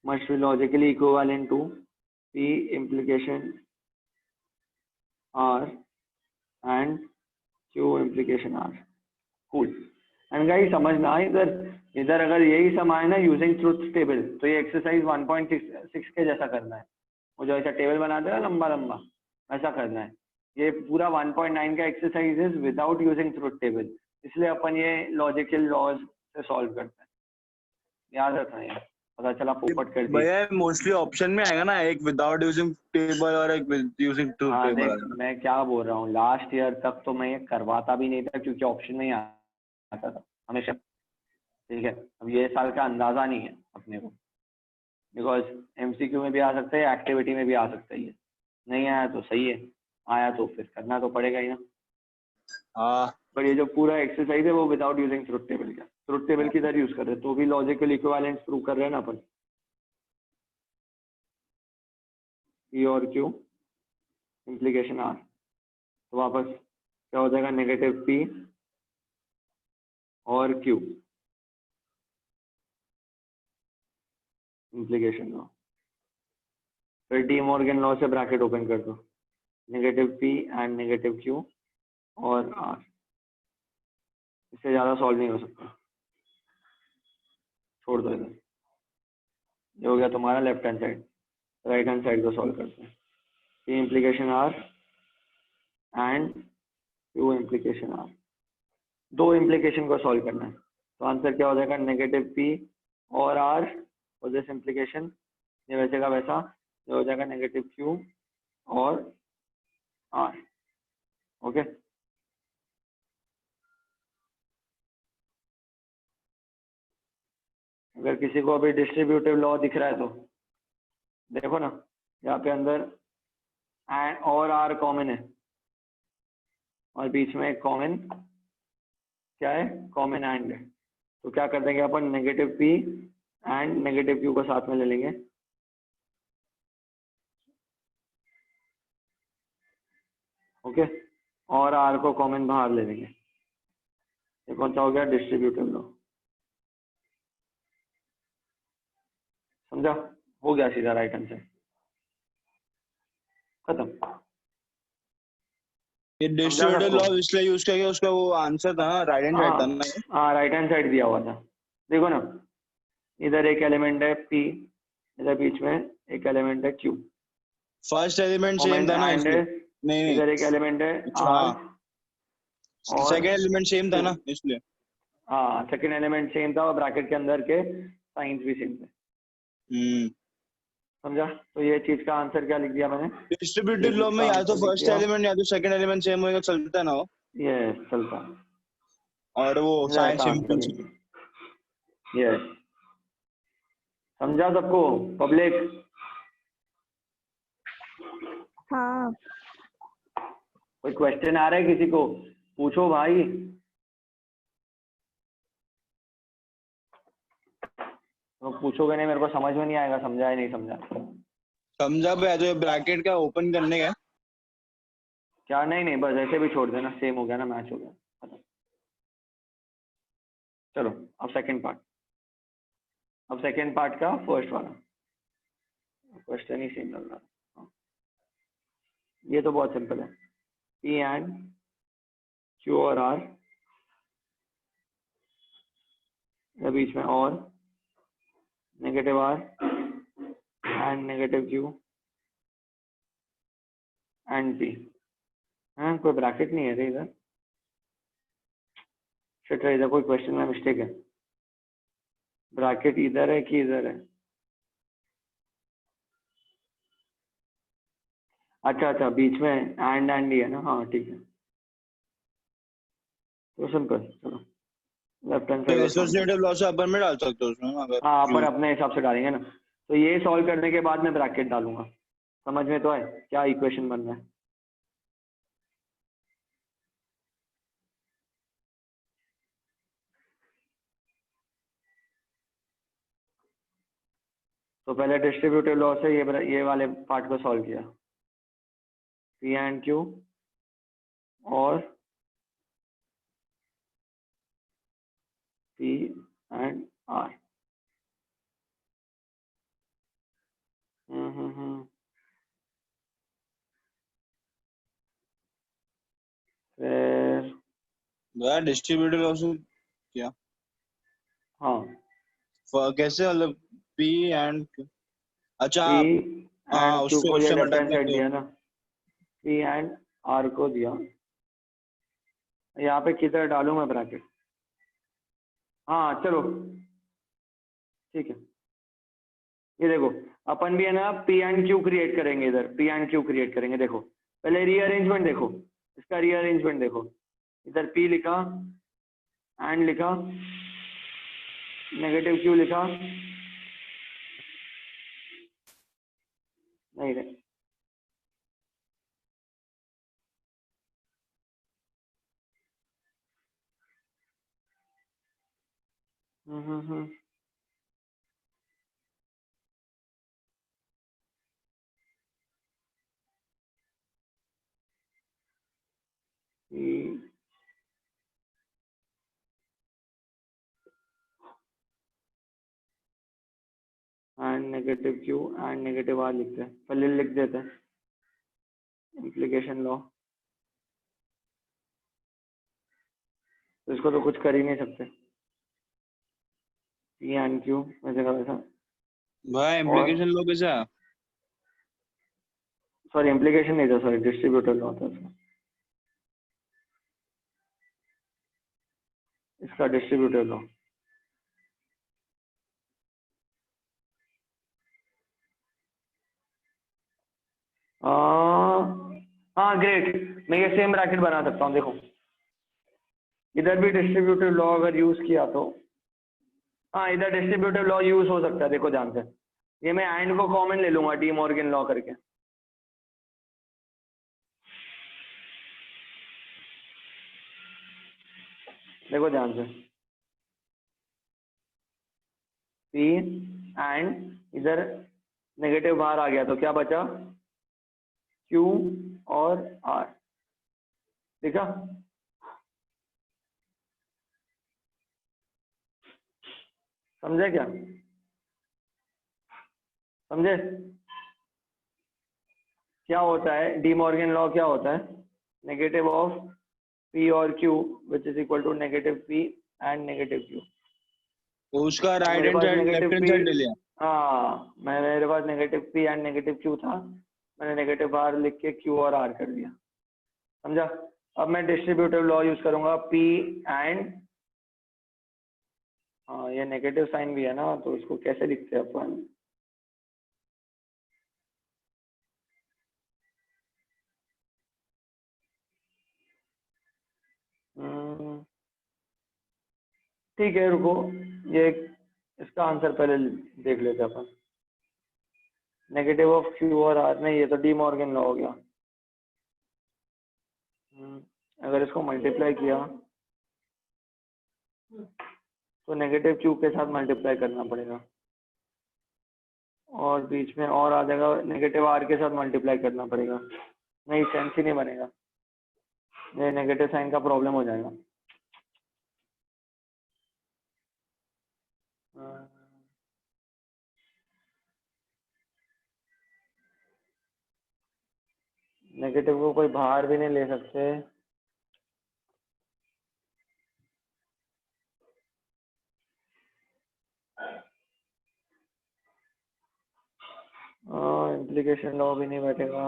S1: must be logically equivalent to P implication R and Q implication R. Cool. And guys समझना, इधर अगर यही सम आए ना यूजिंग ट्रुथ टेबल, तो ये एक्सरसाइज 1.6 के जैसा करना है। वो जो ऐसा टेबल बनाते हैं ना लंबा लंबा, वैसा करना है। ये पूरा 1.9 का exercise is without using truth table, इसलिए अपन ये लॉजिकल लॉज से सॉल्व करते हैं। याद रखना ये, पता चला पोपट कर दी।
S2: भैया मोस्टली ऑप्शन में आएगा ना, एक विदाउट यूजिंग टेबल और एक यूजिंग ट्रुथ
S1: हाँ देख,
S2: टेबल।
S1: मैं क्या बोल रहा हूँ, लास्ट ईयर तक तो मैं ये करवाता भी नहीं था क्योंकि ऑप्शन में ही आता था हमेशा। ठीक है, अब ये साल का अंदाजा नहीं है अपने को, बिकॉज एमसीक्यू में भी आ सकता है, एक्टिविटी में भी आ सकता है। ये नहीं आया तो सही है, आया तो फिर करना तो पड़ेगा ही ना।
S2: हाँ
S1: पर ये जो पूरा एक्सरसाइज है वो विदाउट यूजिंग ट्रुथ टेबल का, ट्रुथ टेबल की तरह यूज कर रहे हैं तो भी लॉजिकल इक्विवेलेंस प्रूव कर रहे हैं ना अपन। पी और क्यू इम्प्लीकेशन आर, तो वापस क्या हो जाएगा, नेगेटिव पी और क्यू इम्प्लीकेशन लॉ। फिर डी मॉर्गन लॉ से ब्रैकेट ओपन कर दो, negative P and negative Q और आर। इससे ज्यादा सॉल्व नहीं हो सकता, छोड़ दो इधर। ये हो गया तुम्हारा left hand side. Right hand side को सॉल्व करते हैं। P implication R and Q implication R, दो इम्प्लीकेशन को सॉल्व करना है। तो आंसर क्या हो जाएगा, नेगेटिव पी और आर और दिस इम्प्लीकेशन, ये वैसे का वैसा, ये हो जाएगा नेगेटिव क्यू और आर। ओके, अगर किसी को अभी डिस्ट्रीब्यूटिव लॉ दिख रहा है तो देखो ना, यहाँ पे अंदर एंड और आर कॉमन है और बीच में एक कॉमन क्या है, कॉमन एंड है। तो क्या कर देंगे अपन, negative P and negative Q को साथ में ले लेंगे। ओके, और आर को कॉमन बाहर ले लेंगे। ये कौन सा हो गया, डिस्ट्रीब्यूटिव लॉ। समझा? हो गया सीधा राइट आंसर, खत्म।
S2: ये डिस्ट्रीब्यूटिव लॉ इसलिए यूज करके उसका वो आंसर था ना, राइट हैंड साइड था ना।
S1: हाँ राइट हैंड साइड दिया हुआ था, देखो ना, इधर एक एलिमेंट है P, इधर बीच में एक एलिमेंट है Q।
S2: First element same
S1: moment
S2: था ना
S1: एंड
S2: इसलिए। नहीं
S1: इधर एक
S2: नहीं,
S1: एलिमेंट है
S2: अच्छा
S1: आर
S2: हाँ,
S1: और
S2: सेकंड एलिमेंट सेम था
S1: Q।
S2: ना इसलिए।
S1: हाँ सेकंड एलिमेंट सेम था और ब्रैकेट के अंदर के साइंस भी सेम थे।
S2: हम्म।
S1: समझा? तो ये चीज का आंसर क्या लिख दिया मैंने? ये
S2: डिस्ट्रीब्यूटेड लॉ
S1: चीज
S2: में
S1: का
S2: या तो
S1: आंसर लिख
S2: फर्स्ट
S1: दिया
S2: एलिमेंट या तो सेकंड एलिमेंट सेम होएगा, चलता है ना वो।
S1: ये चलता।
S2: और वो
S1: मुझे
S2: साइन
S1: ऐसा आंसर
S2: सिंपल।
S1: लिख दिया ये। समझा सबको? पब्लिक
S4: हाँ
S1: कोई क्वेश्चन आ रहा है किसी को? पूछो भाई। तो पूछोगे नहीं मेरे को समझ में नहीं आएगा, समझा है नहीं समझा।
S2: समझा भाई, तो ये ब्रैकेट का ओपन करने का है।
S1: क्या? नहीं नहीं, बस ऐसे भी छोड़ देना, सेम हो गया ना, मैच हो गया। चलो अब सेकंड पार्ट। अब सेकंड पार्ट का फर्स्ट वाला क्वेश्चन ही सेम लग रहा है। हाँ। ये तो बहुत सिंपल है। पी एंड क्यू और आर, या बीच में और negative R and negative Q and P. हाँ कोई ब्रैकेट नहीं है रे इधर। शिट रे, इधर कोई क्वेश्चन में मिस्टेक है। ब्रैकेट इधर है कि इधर है? अच्छा अच्छा, बीच में एंड ही है ना। हाँ ठीक है, तो सिंपल। चलो लेफ्ट हैंड
S2: तो
S1: साइड
S2: एसोसिएटिव लॉ से अपन में डाल सकते हो उसमें अगर
S1: हाँ,
S2: Q।
S1: पर अपने हिसाब से डालेंगे ना। तो ये सॉल्व करने के बाद मैं ब्रैकेट डालूंगा। समझ में तो है क्या इक्वेशन बन रहा है? तो पहले डिस्ट्रीब्यूटिव लॉ से ये वाले पार्ट को सॉल्व किया, पी एंड क्यू और पी एंड आर। फिर
S2: यार डिस्ट्रीब्यूटेड लॉ से क्या
S1: हाँ,
S2: कैसे, मतलब P एंड अच्छा
S1: पी
S2: हाँ,
S1: एंड क्यू
S2: उससे
S1: को ये
S2: उससे
S1: लेफ्ट हैंड
S2: मटकने
S1: साइड
S2: के।
S1: दिया ना, पी एंड आर को दिया। यहाँ पे किधर डालूं मैं ब्रैकेट? हाँ चलो ठीक है। ये देखो, अपन भी है ना पी एंड क्यू क्रिएट करेंगे, इधर पी एंड क्यू क्रिएट करेंगे। देखो पहले रीअरेंजमेंट देखो, इसका रीअरेंजमेंट देखो। इधर पी लिखा, एंड लिखा, नेगेटिव क्यू लिखा, नहीं रे, hmm. And negative Q and negative R लिखते हैं, पहले लिख देते हैं इम्प्लीकेशन लॉ। तो इसको तो कुछ कर ही नहीं सकते, पी एंड क्यू वैसे का वैसा।
S2: भाई
S1: और
S2: इम्प्लीकेशन लॉ कैसे आया?
S1: सॉरी, इम्प्लीकेशन नहीं था, सॉरी डिस्ट्रीब्यूटर लॉ था इसका। इसका डिस्ट्रीब्यूटर लॉ। हाँ ग्रेट, मैं ये सेम ब्रैकेट बना सकता हूँ। देखो इधर भी डिस्ट्रीब्यूटिव लॉ अगर यूज किया तो, हाँ इधर डिस्ट्रीब्यूटिव लॉ यूज हो सकता है। देखो ध्यान से, ये मैं एंड को कॉमन ले लूंगा डी मॉर्गन लॉ करके। देखो ध्यान से, पी एंड इधर नेगेटिव बाहर आ गया तो क्या बचा? क्यू और आर। देखा? समझे क्या? समझे क्या होता है डी मॉर्गन लॉ? क्या होता है? नेगेटिव ऑफ पी और Q which is equal to negative P and negative Q.
S2: तो उसका राइट
S1: मेरे
S2: हैंड
S1: पास
S2: side left
S1: negative
S2: hand
S1: P,
S2: side ले लिया।
S1: हाँ मेरे पास negative P and negative Q था, मैंने नेगेटिव आर लिख के क्यू और आर कर दिया, समझा। अब मैं डिस्ट्रीब्यूटिव लॉ यूज करूंगा, पी एंड, हाँ ये नेगेटिव साइन भी है ना, तो इसको कैसे लिखते हैं अपन, ठीक है रुको, ये इसका आंसर पहले देख लेते हैं अपन। नेगेटिव ऑफ क्यू और आर, नहीं ये तो डी मॉर्गन लॉ हो गया। अगर इसको मल्टीप्लाई किया तो नेगेटिव क्यू के साथ मल्टीप्लाई करना पड़ेगा, और बीच में और आ जाएगा, नेगेटिव आर के साथ मल्टीप्लाई करना पड़ेगा, नहीं सेंस ही नहीं बनेगा, ये नेगेटिव साइन का प्रॉब्लम हो जाएगा। नेगेटिव को कोई बाहर भी नहीं ले सकते, इम्प्लीकेशन लॉ भी नहीं बैठेगा।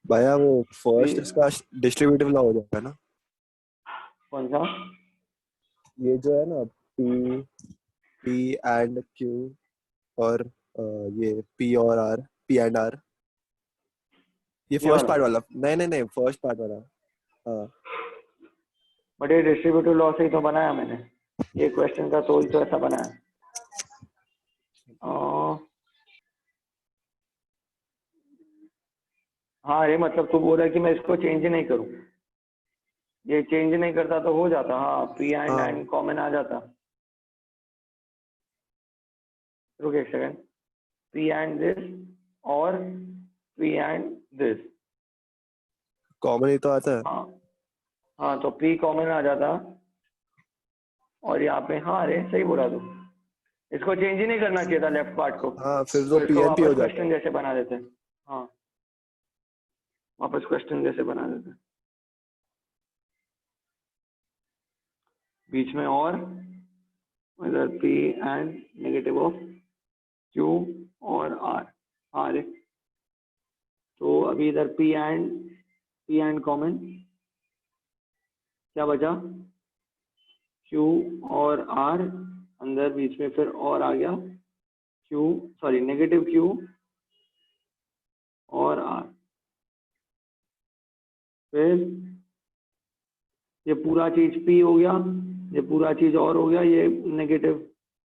S3: भैया वो फर्स्ट
S1: ये-
S3: इसका डिस्ट्रीब्यूटिव लॉ हो जाएगा ना,
S1: कौन सा?
S3: ये जो है ना पी पी एंड क्यू और ये पी और आर, पी एंड आर, ये फर्स्ट
S1: वाला?
S3: पार्ट वाला, नहीं नहीं नहीं फर्स्ट पार्ट वाला, हाँ
S1: बट ये डिस्ट्रीब्यूटिव लॉ से ही तो बनाया मैंने, ये क्वेश्चन का सोल तो ऐसा बनाया। हाँ ये मतलब तू बोल रहा है कि मैं इसको चेंज नहीं करूँ, ये चेंज नहीं करता तो हो जाता, हाँ पी एंड
S3: हाँ।
S1: एंड कॉमन आ जाता। रुक एक सेकंड, पी एंड दिस और पी एंड दिस,
S3: कॉमन ही तो आता है।
S1: हाँ हाँ तो पी कॉमन आ जाता, और यहाँ पे हाँ अरे सही बोला तू, इसको चेंज ही नहीं करना चाहिए था लेफ्ट पार्ट को,
S3: हाँ फिर
S1: तो
S3: तो
S1: इसको
S3: पी एंड पी हो
S1: वापस
S3: जाता
S1: क्वेश्चन जैसे बना देते हैं, हाँ वापस क्वेश्चन जैसे बना देते हैं, बीच में और इधर P and negative of Q और आर, आर है, तो अभी इधर पी एंड कॉमन, क्या बचा, क्यू और आर, अंदर बीच में फिर और आ गया क्यू, सॉरी नेगेटिव क्यू और आर, फिर ये पूरा चीज पी हो गया, ये पूरा चीज और हो गया, ये नेगेटिव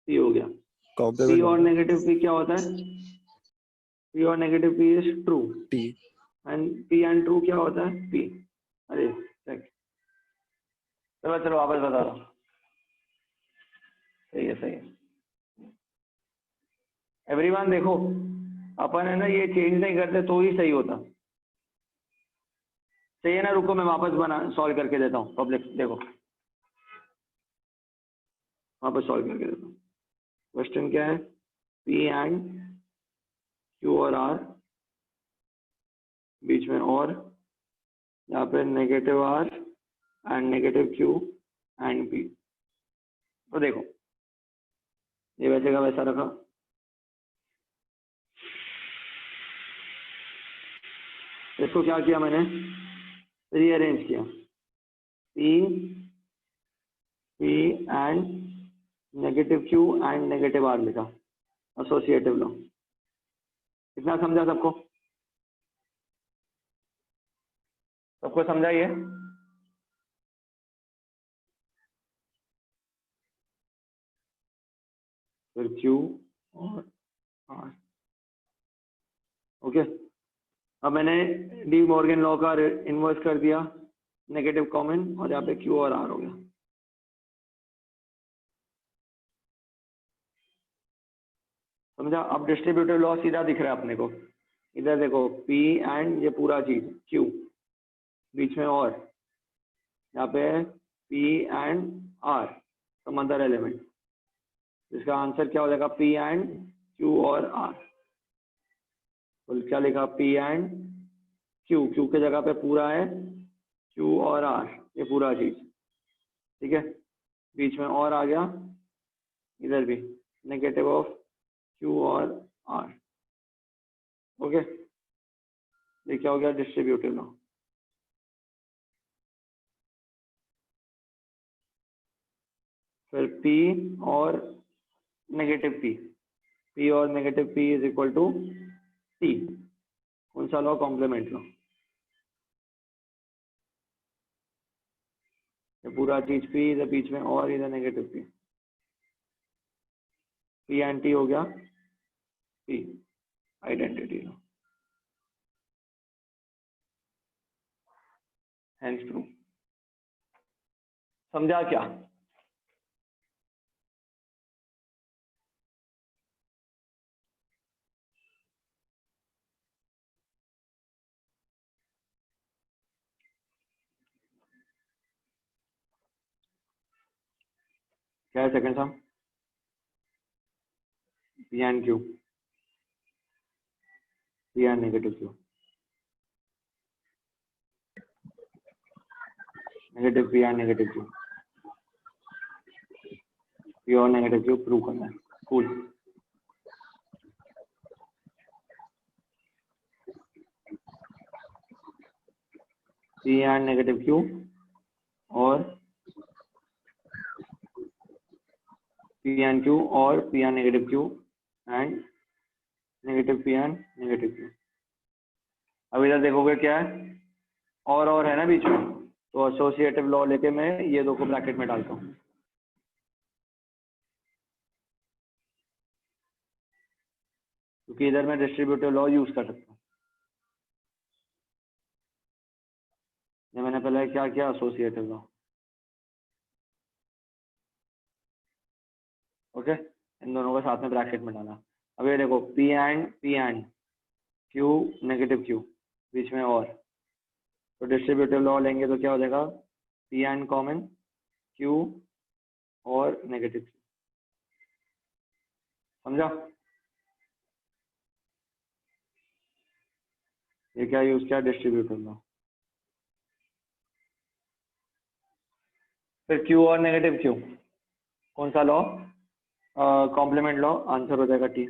S1: पी हो गया। पी
S3: कॉम्प्लीमेंट
S1: और नेगेटिव पी क्या होता है, पी और negative P is true,
S3: T,
S1: and P and true क्या होता है, पी। अरे चलो चलो वापस बता रहा हूँ, सही है सही है। एवरीवन देखो, अपन है ना ये चेंज नहीं करते तो ही सही होता, सही है ना। रुको मैं वापस बना सॉल्व करके देता हूँ, पब्लिक देखो वापस सॉल्व करके देता हूँ। क्वेश्चन क्या है, पी एंड क्यू और आर, बीच में और, यहाँ पे negative R and negative Q and P. तो देखो ये वैसे का वैसा रखा, इसको क्या किया मैंने, रीअरेंज किया, P and negative Q and negative R लिखा, एसोसिएटिव लॉ। कितना समझा सबको, सबको समझा ये? फिर क्यू और आर, ओके। अब मैंने डी मॉर्गन लॉ का इन्वर्स कर दिया, नेगेटिव कॉमन, और यहाँ पे क्यू और आर हो गया। समझा? अब डिस्ट्रीब्यूटिव लॉ सीधा दिख रहा है अपने को, इधर देखो पी एंड ये पूरा चीज क्यू, बीच में और, यहाँ पे P and R some other element, इसका आंसर क्या हो जाएगा, पी एंड क्यू और आर। तो क्या लिखा, पी एंड क्यू, क्यू के जगह पे पूरा है क्यू और आर, ये पूरा चीज, ठीक है। बीच में और आ गया, इधर भी नेगेटिव ऑफ क्यू और आर। ओके, ये क्या हो गया डिस्ट्रीब्यूटिव लॉ। फिर P और नेगेटिव P और negative P is equal to T। कौन सा लॉ? Complement law. ये पूरा चीज P इधर बीच में और इधर नेगेटिव P एंड T हो गया P, identity law. Hence true. समझा क्या? क्या है second some? P and Q, P and negative Q, negative P and negative Q, P और नेगेटिव Q प्रूव करना है। Cool. P and negative Q और P एंड Q और P and negative Q and negative P and negative Q। अब इधर देखोगे क्या है, और है ना बीच में, तो एसोसिएटिव लॉ लेके मैं ये दो को ब्रैकेट में डालता हूँ, क्योंकि इधर मैं डिस्ट्रीब्यूटिव लॉ यूज कर सकता हूँ। ये मैंने पहले क्या किया, एसोसिएटिव लॉ। ओके, इन दोनों को साथ में ब्रैकेट में डाला। अब ये देखो P and Q negative Q बीच में और, तो डिस्ट्रीब्यूटिव लॉ लेंगे तो क्या हो जाएगा, P एंड कॉमन Q और नेगेटिव Q। समझा? ये क्या यूज किया, डिस्ट्रीब्यूटिव लॉ। फिर Q और नेगेटिव Q, कौन सा लॉ? Complement law. आंसर हो जाएगा T।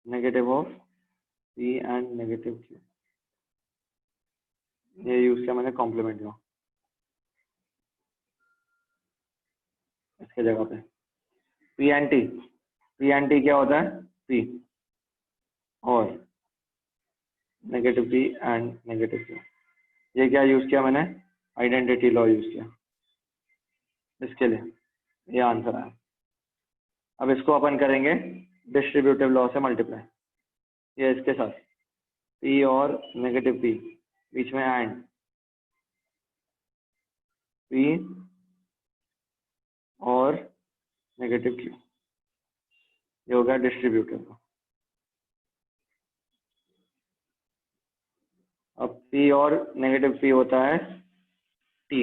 S1: Negative of P and negative Q, ये यूज किया मैंने कॉम्प्लीमेंट लॉ इसके जगह पे। P एंड T क्या होता है, P और negative P and negative Q। ये क्या यूज किया मैंने, आइडेंटिटी लॉ यूज किया इसके लिए, ये आंसर आया। अब इसको अपन करेंगे डिस्ट्रीब्यूटिव लॉ से मल्टीप्लाई, ये इसके साथ P और नेगेटिव P बीच में एंड P और नेगेटिव Q, ये हो गया डिस्ट्रीब्यूटिव लॉ। अब P और नेगेटिव P होता है T,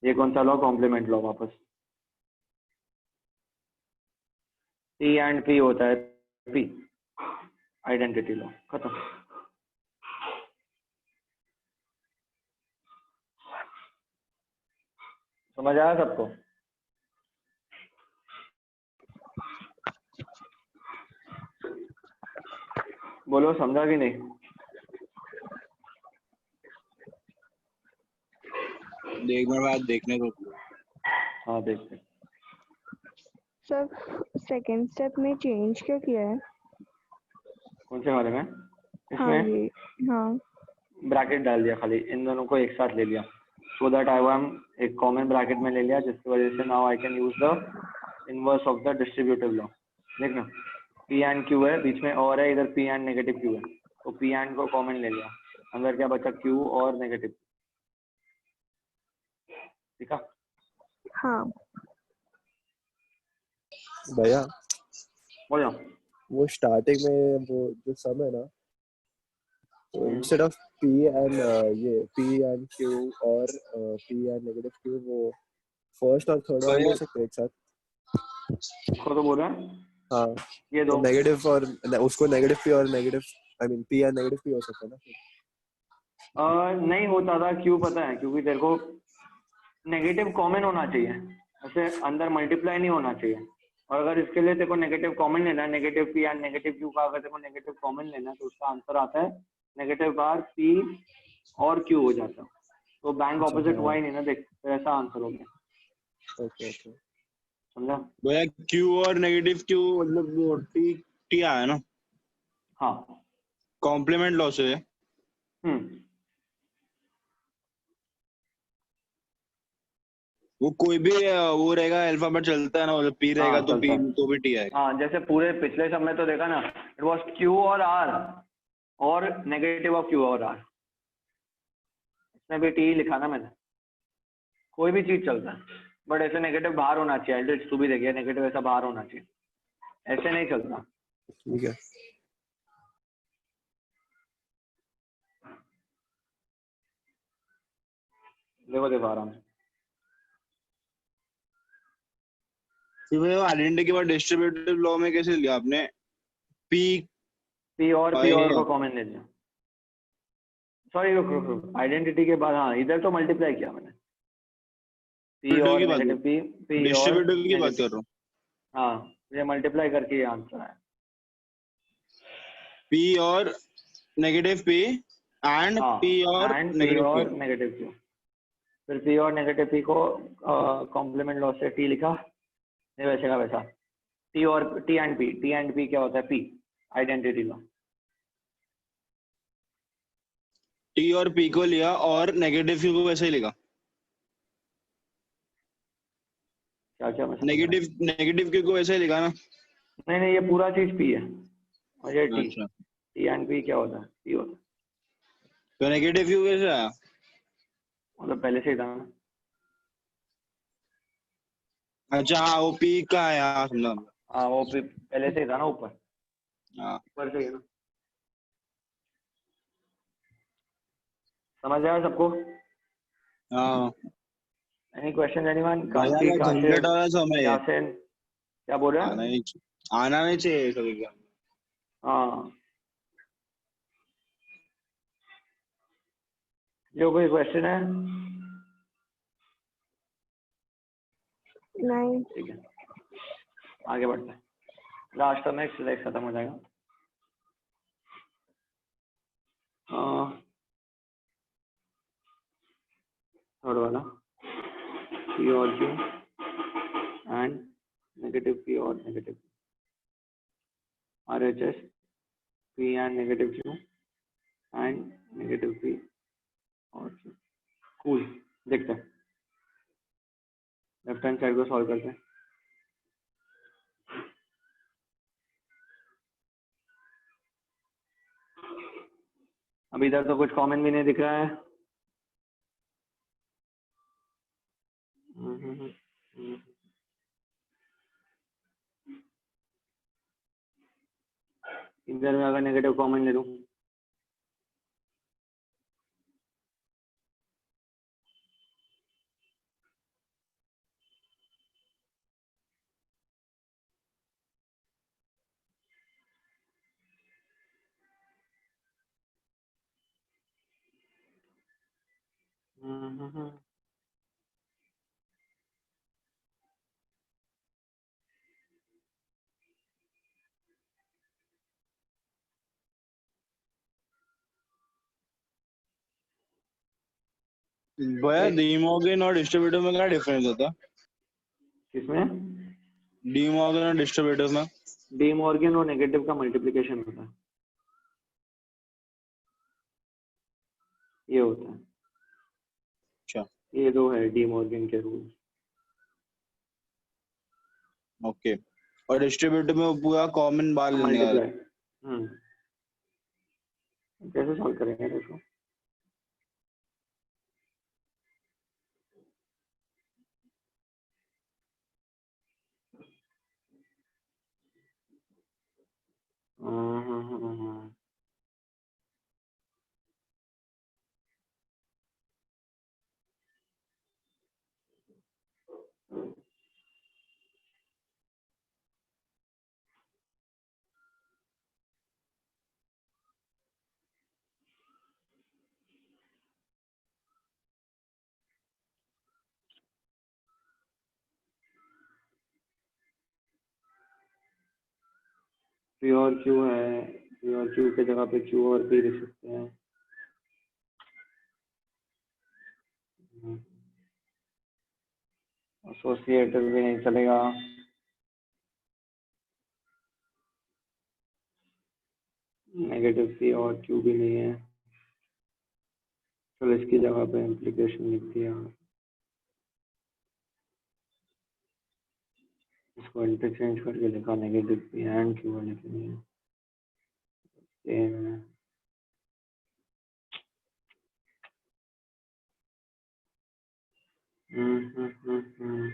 S1: ये कौन सा लॉ, कॉम्प्लीमेंट लॉ वापस। T एंड P होता है P, आइडेंटिटी लॉ, खत्म। समझ आया सबको? बोलो समझा कि नहीं?
S2: देख मेरे बाद देखने को।
S1: हाँ देखते।
S4: सर सेकंड स्टेप में चेंज क्या किया है?
S1: कौन से वाले में?
S4: हाँ
S1: इसमें
S4: ये, हाँ
S1: ब्रैकेट डाल दिया खाली, इन दोनों को एक साथ ले लिया, सो दैट आई वन एक कॉमन ब्रैकेट में ले लिया, जिसकी वजह से now I can use the inverse of the distributive law. देखना P एंड Q है, बीच में और है, इधर P एंड नेगेटिव Q है, तो P एंड को कॉमन ले लिया, अंदर क्या बचा, Q और नेगेटिव। ठीक है?
S4: हाँ।
S3: भैया
S1: बोलो।
S3: वो स्टार्टिंग में वो जो सम है ना, तो इंस्टेड ऑफ P एंड ये P एंड Q और P एंड नेगेटिव Q, वो फर्स्ट और थर्ड वाले ले सकते हैं एक साथ।
S1: इसको तो बोल रहा है,
S3: हाँ,
S1: ये दो
S3: तो नेगेटिव और उसको नेगेटिव P और negative, I mean P and negative P हो सकता है ना।
S1: नहीं होता था, क्यों पता है? क्योंकि तेरे को नेगेटिव कॉमन होना चाहिए, ऐसे अंदर मल्टीप्लाई नहीं होना चाहिए। और अगर इसके लिए तेरे को नेगेटिव कॉमन लेना है, negative P and negative Q का अगर तेरे को नेगेटिव कॉमन लेना है, तो उसका आंसर आता है नेगेटिव बार पी और क्यू हो जाता है। तो बैंक
S3: अच्छा,
S1: ऑपोजिट
S3: हाँ।
S1: हुआ ही नहीं ना, देख, तो ऐसा आंसर हो गया।
S3: Okay okay.
S1: समझा?
S2: भैया क्यू और नेगेटिव क्यू मतलब वो टी टी आया ना
S1: हाँ।
S2: कॉम्प्लीमेंट लॉ से। वो कोई भी वो रहेगा अल्फाबेट चलता है ना, मतलब पी रहेगा
S1: हाँ
S2: तो
S1: चलता
S2: पी
S1: है।
S2: तो भी टी आएगा।
S1: हाँ, जैसे पूरे पिछले सब में तो देखा ना, इट वॉज क्यू और आर और नेगेटिव ऑफ क्यू और आर, इसमें भी टी लिखा ना मैंने। कोई भी चीज चलता है, बट ऐसे नेगेटिव बाहर होना चाहिए। एल्डिट्स तू भी देखिए, नेगेटिव ऐसा बाहर होना चाहिए, ऐसे नहीं चलता।
S3: ठीक है।
S1: देखो देखो आराम से।
S2: फिर भैया आइडेंटिटी के बाद डिस्ट्रीब्यूटिव लॉ में कैसे लिया आपने? पी
S1: पी और
S2: आई
S1: को कॉमन ले लिया। सॉरी, रुक रुक रुक, आइडेंटिटी के बाद हाँ, इधर तो मल्टीप्लाई किया मैंने, पी और
S2: की बात
S1: नेगेटिव पी, पी और
S2: डिस्ट्रीब्यूटिव की बात
S1: नेगेटिव।
S2: कर रहा हूँ।
S1: हाँ, ये मल्टीप्लाई करके ये आंसर है।
S2: पी और नेगेटिव पी एंड
S1: हाँ,
S2: पी और
S1: एंड पी
S2: नेगेटिव
S1: और
S2: क्यू।
S1: Negative Q. फिर पी और नेगेटिव पी को कॉम्प्लीमेंट लॉ से टी लिखा, ये वैसे का वैसा। टी और T and P, T and P क्या होता है? P, identity law.
S2: टी और पी को लिया और नेगेटिव क्यू को वैसे ही लिखा।
S1: क्या क्या मैं समझ रहा
S2: नेगेटिव
S1: हूँ।
S2: नेगेटिव क्यू को वैसे ही लिखा ना।
S1: नहीं नहीं, ये पूरा चीज पी है और ये टी।
S2: अच्छा,
S1: टी एंड पी क्या होता है? पी होता है।
S2: तो नेगेटिव क्यू कैसे आया?
S1: मतलब पहले से ही था ना।
S2: अच्छा हाँ, वो पी का है, हाँ समझा।
S1: हाँ, वो पहले से ही था ना, ऊपर
S2: हाँ
S1: ऊपर से ही है ना। समझ आया सबको?
S2: हाँ।
S1: Any question anyone?
S2: भैया
S1: कांति,
S2: का झंझट
S1: काशिफ,
S2: वाला समय है।
S1: यासिन, क्या बोल रहे
S2: आना
S1: हैं?
S2: ही आना नहीं चाहिए सब एग्जाम।
S1: हाँ, जो कोई क्वेश्चन है?
S4: नहीं।
S1: ठीक है, आगे बढ़ते हैं। लास्ट में एक्सरसाइज खत्म हो जाएगा। थर्ड वाला, पी और क्यू एंड नेगेटिव पी और negative R H S, P and negative Q and negative P और क्यू। कूल। देखते हैं, लेफ्ट हैंड साइड को सॉल्व करते हैं। अभी इधर तो कुछ कॉमन भी नहीं दिख रहा है। इधर में अगर नेगेटिव कॉमन ले लूं,
S2: भैया डी मॉर्गन और डिस्ट्रीब्यूटिव में क्या डिफरेंस होता है?
S1: किसमें?
S2: डी मॉर्गन और डिस्ट्रीब्यूटिव में?
S1: डी मॉर्गन और नेगेटिव का मल्टीप्लिकेशन होता है, ये होता है।
S2: अच्छा
S1: ये दो है डी मॉर्गन के रूल।
S2: ओके। और डिस्ट्रीब्यूटिव में वो पूरा कॉमन बार लेने का।
S1: मल्टीप्लाई। कैसे सॉल्व करेंगे इसको? पी और क्यू है, पी और क्यू के जगह पे क्यू और पी लिख सकते हैं। एसोसिएटिव भी नहीं चलेगा। नेगेटिव पी और क्यू भी नहीं है। चलो इसकी जगह पे इम्प्लीकेशन लिख दिया। इसको इंटरचेंज करके लिखा नेगेटिव पी एंड क्यू लिखनी है। सेम है। हम्म।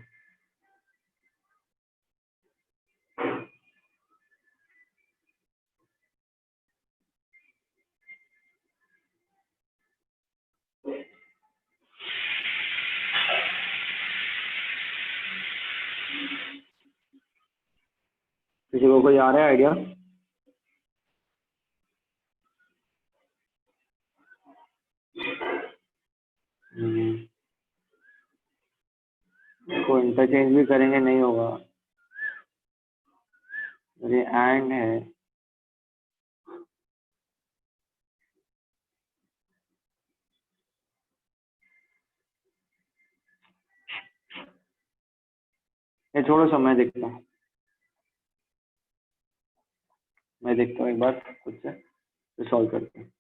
S1: किसी को कोई आ रहा है आइडिया? इसको इंटरचेंज भी करेंगे नहीं होगा। ये एंड है। ये छोड़ो सब, मैं देखता हूँ एक बार खुद से सॉल्व करते हैं।